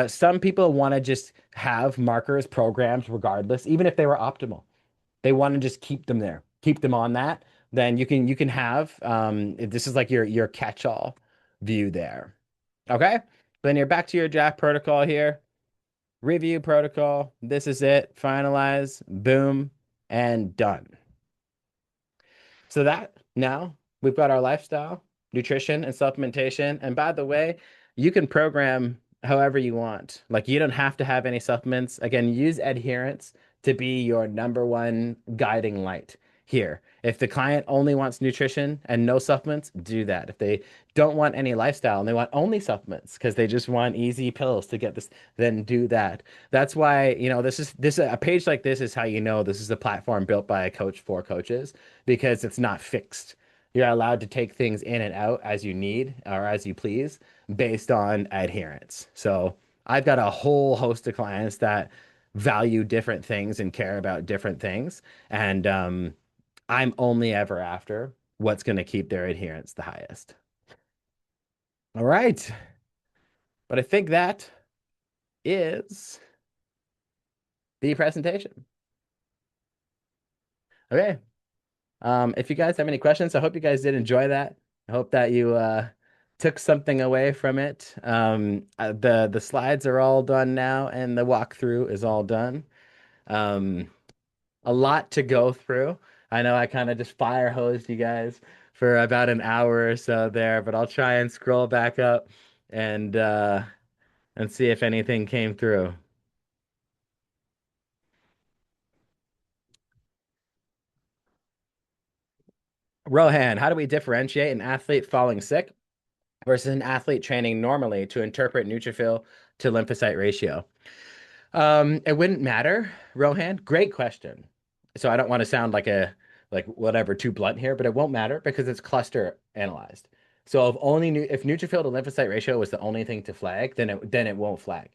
Some people want to just have markers programmed regardless, even if they were optimal. They want to just keep them there, keep them on that. Then you can have this is like your catch-all view there. Okay? Then you're back to your draft protocol here. Review protocol. This is it. Finalize. Boom. And done. So that now we've got our lifestyle, nutrition, and supplementation. And by the way, you can program however you want. Like you don't have to have any supplements. Again, use adherence to be your number one guiding light here. If the client only wants nutrition and no supplements, do that. If they don't want any lifestyle and they want only supplements because they just want easy pills to get this, then do that. That's why, this a page like this is how you know this is a platform built by a coach for coaches because it's not fixed. You're allowed to take things in and out as you need or as you please based on adherence. So I've got a whole host of clients that value different things and care about different things. And I'm only ever after what's going to keep their adherence the highest. All right. But I think that is the presentation. Okay. If you guys have any questions, I hope you guys did enjoy that. I hope that you took something away from it. The slides are all done now, and the walkthrough is all done. Um, a lot to go through. I know I kind of just fire hosed you guys for about an hour or so there, but I'll try and scroll back up and uh, and see if anything came through. Rohan, how do we differentiate an athlete falling sick versus an athlete training normally to interpret neutrophil to lymphocyte ratio? It wouldn't matter, Rohan. Great question. So I don't want to sound like whatever too blunt here, but it won't matter because it's cluster analyzed. So if neutrophil to lymphocyte ratio was the only thing to flag, then it won't flag.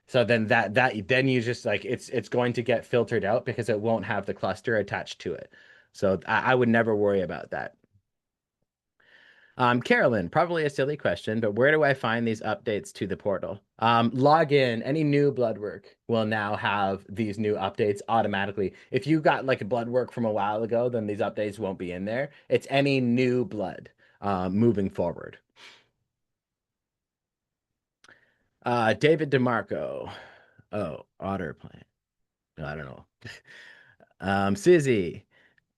So then you just like it's going to get filtered out because it won't have the cluster attached to it. So I would never worry about that. Carolyn, probably a silly question, but where do I find these updates to the portal? Log in. Any new blood work will now have these new updates automatically. If you got like a blood work from a while ago, then these updates won't be in there. It's any new blood moving forward. David DeMarco. Oh, otter plant. I don't know. Susie.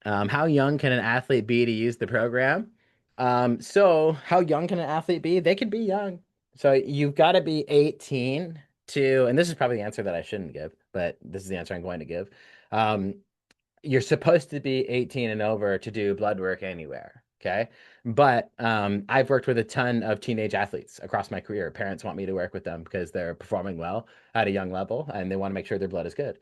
How young can an athlete be to use the program? So how young can an athlete be? They could be young. So you've got to be 18 and this is probably the answer that I shouldn't give, but this is the answer I'm going to give. Um, you're supposed to be 18 and over to do blood work anywhere. Okay. But I've worked with a ton of teenage athletes across my career. Parents want me to work with them because they're performing well at a young level and they want to make sure their blood is good.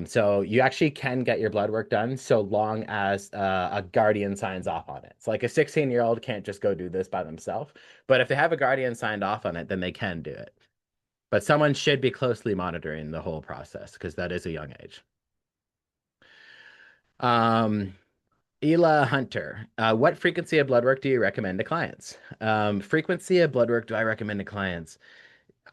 So you actually can get your blood work done so long as a guardian signs off on it. So like a 16-year-old can't just go do this by themselves. But if they have a guardian signed off on it, then they can do it. But someone should be closely monitoring the whole process because that is a young age. Um, Ela Hunter, what frequency of blood work do you recommend to clients? Frequency of blood work do I recommend to clients?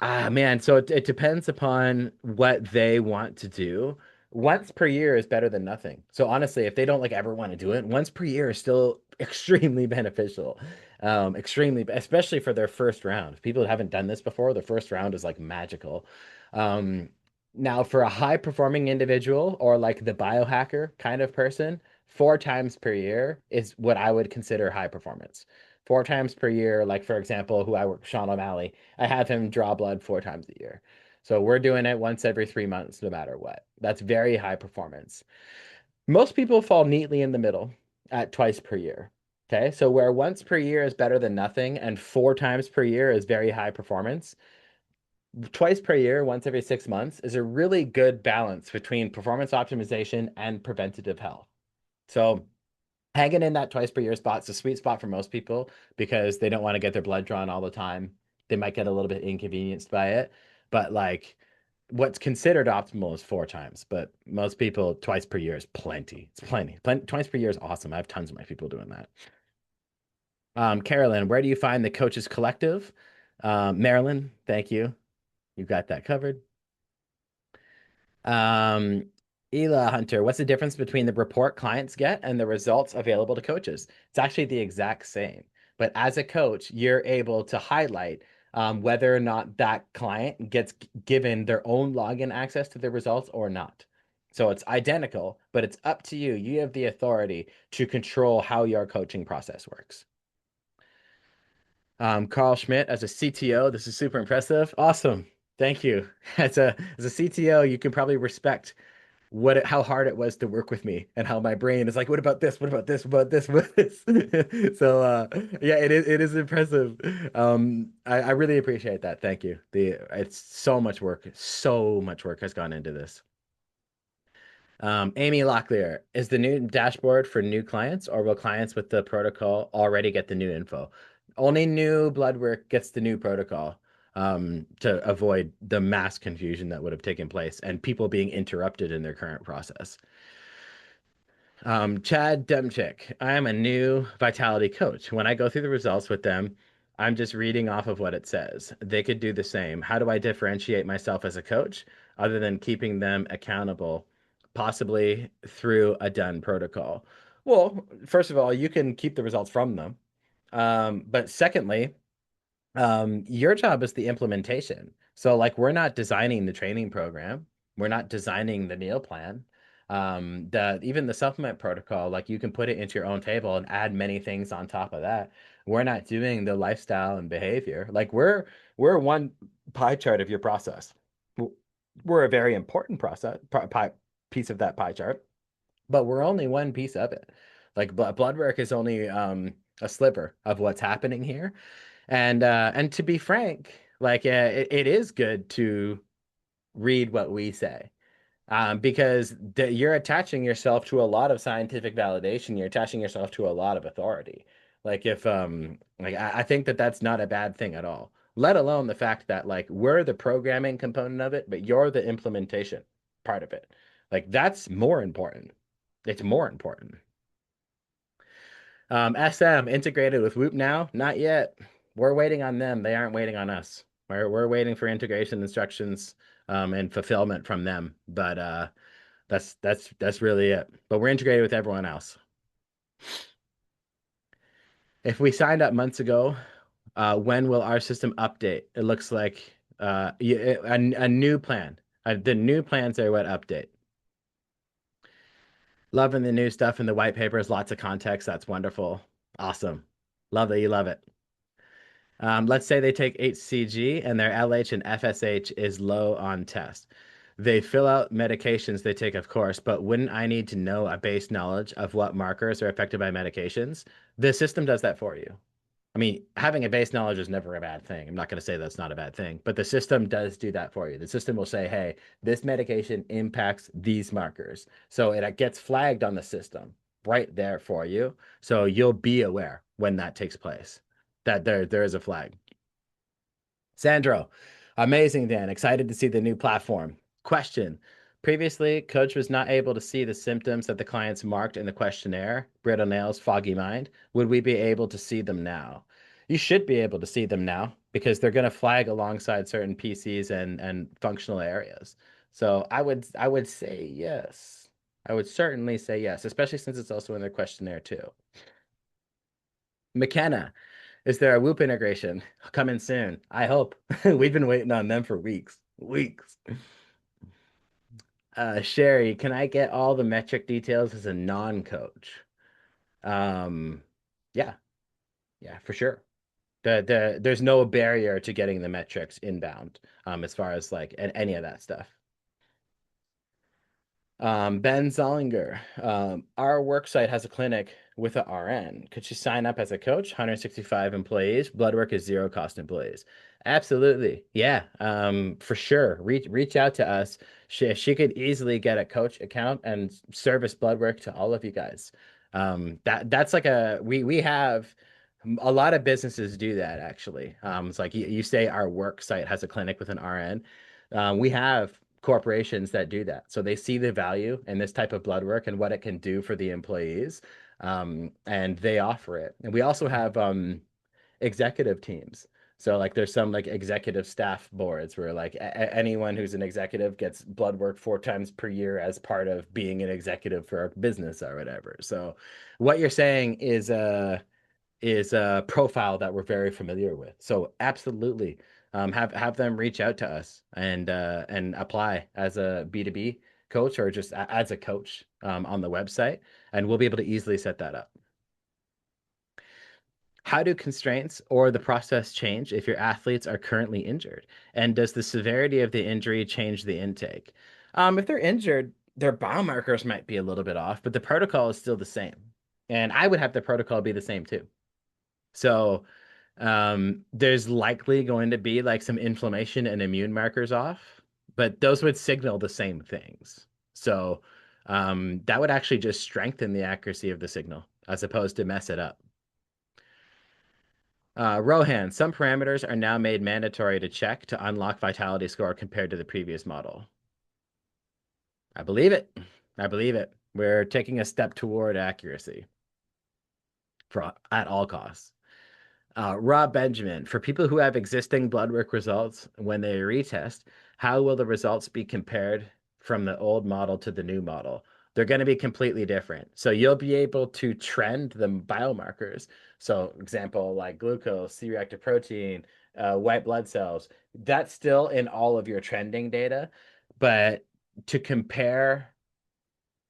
Ah, man, so it depends upon what they want to do. once per year is better than nothing. So honestly, if they don't like ever want to do it, once per year is still extremely beneficial. Extremely, especially for their first round. If people haven't done this before, the first round is like magical. Um, Now for a high performing individual or like the biohacker kind of person, 4 times per year is what I would consider high performance. 4 times per year, like for example, who I work, Sean O'Malley, I have him draw blood 4 times a year. So we're doing it once every 3 months, no matter what. That's very high performance. Most people fall neatly in the middle at twice per year. Okay. So where once per year is better than nothing and 4 times per year is very high performance, twice per year, once every 6 months, is a really good balance between performance optimization and preventative health. So hanging in that twice per year spot's a sweet spot for most people because they don't want to get their blood drawn all the time. They might get a little bit inconvenienced by it, but like what's considered optimal is 4 times, but most people twice per year is plenty. It's plenty. Twice per year is awesome. I have tons of my people doing that. Carolyn, where do you find the Coaches Collective? Marilyn, thank you. You've got that covered. Um, Ela Hunter, what's the difference between the report clients get and the results available to coaches? It's actually the exact same. But as a coach, you're able to highlight whether or not that client gets given their own login access to the results or not. So it's identical, but it's up to you. You have the authority to control how your coaching process works. Carl Schmidt, as a CTO, this is super impressive. Awesome. Thank you. As a CTO, you can probably respect how hard it was to work with me and how my brain is like, what about this? What about this? What about this? What about this? So yeah, it is impressive. I really appreciate that. Thank you. It's so much work has gone into this. Amy Locklear, is the new dashboard for new clients, or will clients with the protocol already get the new info? Only new bloodwork gets the new protocol, to avoid the mass confusion that would have taken place and people being interrupted in their current process. Chad Demchick, I am a new vitality coach. When I go through the results with them, I'm just reading off of what it says. They could do the same. How do I differentiate myself as a coach other than keeping them accountable, possibly through a done protocol? Well, first of all, you can keep the results from them. But secondly, your job is the implementation. So like we're not designing the training program. We're not designing the meal plan. The even the supplement protocol, like you can put it into your own table and add many things on top of that. We're not doing the lifestyle and behavior. Like we're one pie chart of your process. We're a very important piece of that pie chart, but we're only one piece of it. Like blood work is only a sliver of what's happening here. And to be frank, like it is good to read what we say, because you're attaching yourself to a lot of scientific validation. You're attaching yourself to a lot of authority. Like if like I think that that's not a bad thing at all. Let alone the fact that like we're the programming component of it, but you're the implementation part of it. Like that's more important. It's more important. SM integrated with Whoop now? Not yet. We're waiting on them. They aren't waiting on us. We're waiting for integration instructions and fulfillment from them. But that's really it. But we're integrated with everyone else. If we signed up months ago, when will our system update? It looks like a new plan. The new plans are what update. Loving the new stuff in the white papers, lots of context. That's wonderful. Awesome. Love that you love it. Let's say they take HCG and their LH and FSH is low on test. They fill out medications they take, of course, but wouldn't I need to know a base knowledge of what markers are affected by medications? The system does that for you. I mean, having a base knowledge is never a bad thing. I'm not going to say that's not a bad thing, but the system does do that for you. The system will say, hey, this medication impacts these markers. So it gets flagged on the system right there for you. So you'll be aware when that takes place that there is a flag. Sandro, amazing, Dan. Excited to see the new platform. Question. Previously, coach was not able to see the symptoms that the clients marked in the questionnaire, brittle nails, foggy mind. Would we be able to see them now? You should be able to see them now because they're going to flag alongside certain PCs and functional areas. So I would say yes. I would certainly say yes, especially since it's also in the questionnaire too. McKenna, is there a Whoop integration coming soon? I hope. We've been waiting on them for weeks. Weeks. Sherry, can I get all the metric details as a non-coach? Um, yeah, yeah, for sure. There's no barrier to getting the metrics inbound, as far as like any of that stuff. Ben Zollinger, our work site has a clinic with a RN. Could she sign up as a coach? 165 employees. Bloodwork is zero cost employees. Absolutely. Yeah, for sure. Reach out to us. She could easily get a coach account and service bloodwork to all of you guys. That's like we have a lot of businesses do that actually. It's like you say our work site has a clinic with an RN. We have corporations that do that. So they see the value in this type of blood work and what it can do for the employees, and they offer it. And we also have executive teams. So like there's some like executive staff boards where like anyone who's an executive gets blood work 4 times per year as part of being an executive for a business or whatever. So what you're saying is a profile that we're very familiar with. So absolutely, have them reach out to us and apply as a B2B coach or just as a coach on the website, and we'll be able to easily set that up. How do constraints or the process change if your athletes are currently injured? And does the severity of the injury change the intake? If they're injured, their biomarkers might be a little bit off, but the protocol is still the same. And I would have the protocol be the same too. So there's likely going to be like some inflammation and immune markers off, but those would signal the same things. So that would actually just strengthen the accuracy of the signal as opposed to mess it up. Rohan, some parameters are now made mandatory to check to unlock vitality score compared to the previous model. I believe it. I believe it. We're taking a step toward accuracy for at all costs. Rob Benjamin, for people who have existing blood work results when they retest, how will the results be compared from the old model to the new model? They're going to be completely different. So you'll be able to trend the biomarkers. So, example like glucose, C-reactive protein, white blood cells. That's still in all of your trending data, but to compare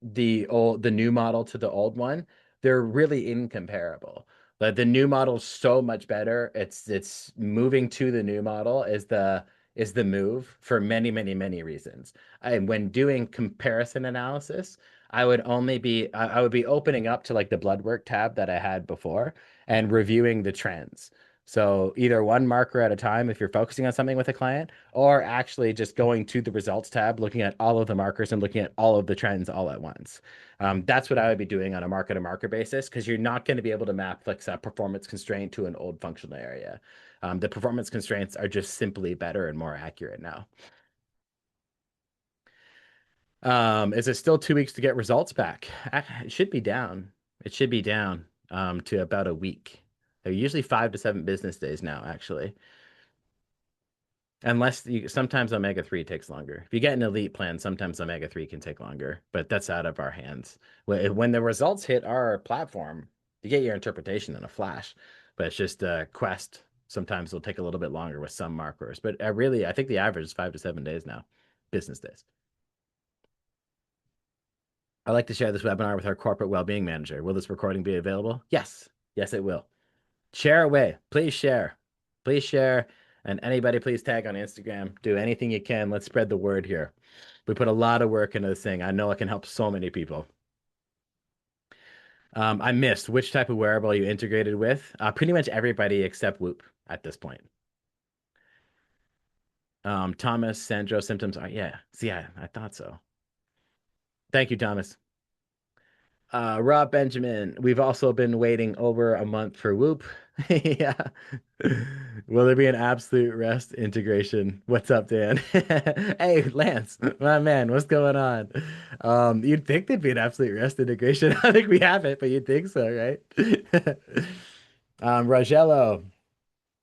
the new model to the old one, they're really incomparable. But the new model's so much better. It's moving to the new model is the move for many, many, many reasons. And when doing comparison analysis, I would be opening up to like the blood work tab that I had before and reviewing the trends. So either one marker at a time if you're focusing on something with a client, or actually just going to the results tab, looking at all of the markers and looking at all of the trends all at once. That's what I would be doing on a marker to marker basis because you're not going to be able to map like a performance constraint to an old functional area. The performance constraints are just simply better and more accurate now. Is it still 2 weeks to get results back? It should be down. It should be down to about a week. They're usually 5 to 7 business days now, actually. Unless sometimes Omega 3 takes longer. If you get an elite plan, sometimes Omega 3 can take longer, but that's out of our hands. When the results hit our platform, you get your interpretation in a flash, but it's just Quest. Sometimes will take a little bit longer with some markers, but I think the average is 5 to 7 days now, business days. I'd like to share this webinar with our corporate well-being manager. Will this recording be available? Yes. Yes, it will. Share away. Please share. Please share. And anybody, please tag on Instagram. Do anything you can. Let's spread the word here. We put a lot of work into this thing. I know it can help so many people. I missed which type of wearable you integrated with. Pretty much everybody except Whoop at this point. Thomas, Sandro symptoms are, yeah. See, I thought so. Thank you, Thomas. Rob Benjamin, we've also been waiting over a month for Whoop. Yeah. Will there be an absolute rest integration? What's up, Dan? Hey, Lance, my man, what's going on? You'd think there'd be an absolute rest integration. I think we have it, but you'd think so, right? Rogello,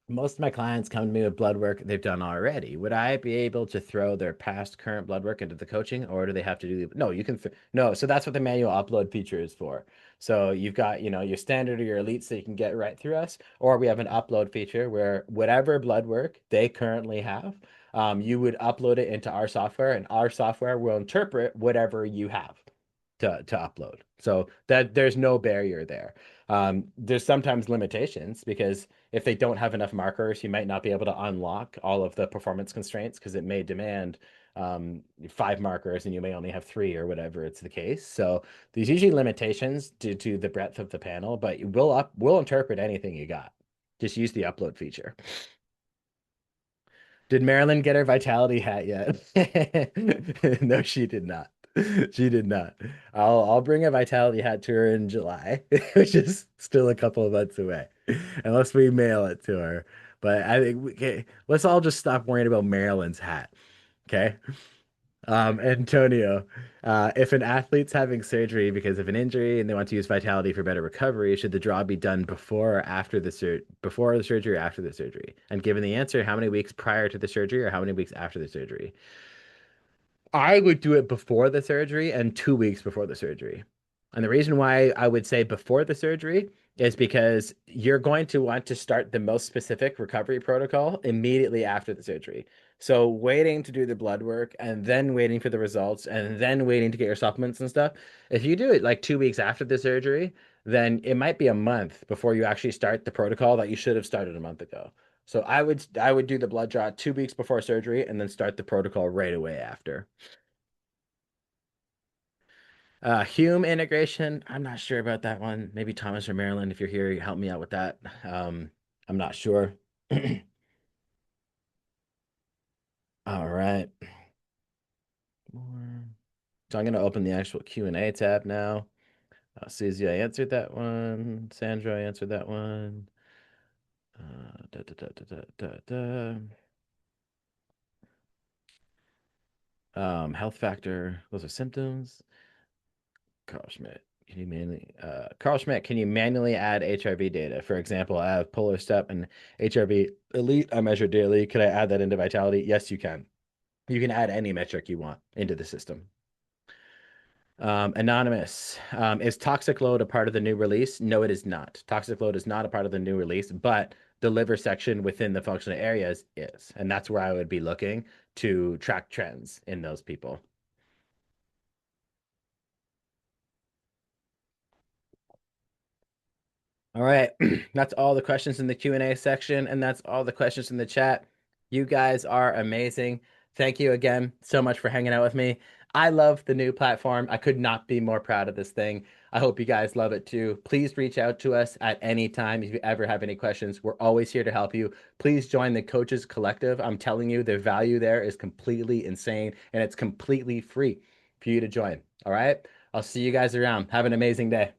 Most of my clients come to me with blood work they've done already. Would I be able to throw their past current blood work into the coaching, or do they have to do no, you can no, so that's what the manual upload feature is for. So you've got, your standard or your elites that you can get right through us, or we have an upload feature where whatever blood work they currently have, you would upload it into our software, and our software will interpret whatever you have to upload. So that there's no barrier there. There's sometimes limitations because if they don't have enough markers, you might not be able to unlock all of the performance constraints because it may demand 5 markers and you may only have 3 or whatever it's the case. So there's usually limitations due to the breadth of the panel, but we'll interpret anything you got. Just use the upload feature. Did Marilyn get her vitality hat yet? No, she did not. She did not. I'll bring a vitality hat to her in July, which is still a couple of months away, unless we mail it to her. But I think okay, let's all just stop worrying about Marilyn's hat. Okay. Antonio, if an athlete's having surgery because of an injury and they want to use vitality for better recovery, should the draw be done before the surgery or after the surgery? And given the answer, how many weeks prior to the surgery or how many weeks after the surgery? I would do it before the surgery and 2 weeks before the surgery. And the reason why I would say before the surgery is because you're going to want to start the most specific recovery protocol immediately after the surgery. So waiting to do the blood work and then waiting for the results and then waiting to get your supplements and stuff. If you do it like 2 weeks after the surgery, then it might be a month before you actually start the protocol that you should have started a month ago. So I would do the blood draw 2 weeks before surgery and then start the protocol right away after. Hume integration, I'm not sure about that one. Maybe Thomas or Maryland, if you're here, you help me out with that. I'm not sure. All right. So I'm going to open the actual Q&A tab now. Susie, I answered that one. Sandra, I answered that one. Da, da, da, da, da, da, Health factor, those are symptoms. Carl Schmidt. Carl Schmidt, can you manually add HRV data? For example, I have Polar Step and HRV Elite I measure daily. Could I add that into Vitality? Yes, you can. You can add any metric you want into the system. Anonymous, is toxic load a part of the new release? No, it is not. Toxic load is not a part of the new release, but the liver section within the functional areas is. And that's where I would be looking to track trends in those people. All right. That's all the questions in the Q&A section, and that's all the questions in the chat. You guys are amazing. Thank you again so much for hanging out with me. I love the new platform. I could not be more proud of this thing. I hope you guys love it too. Please reach out to us at any time if you ever have any questions. We're always here to help you. Please join the Coaches Collective. I'm telling you, the value there is completely insane, and it's completely free for you to join. All right. I'll see you guys around. Have an amazing day.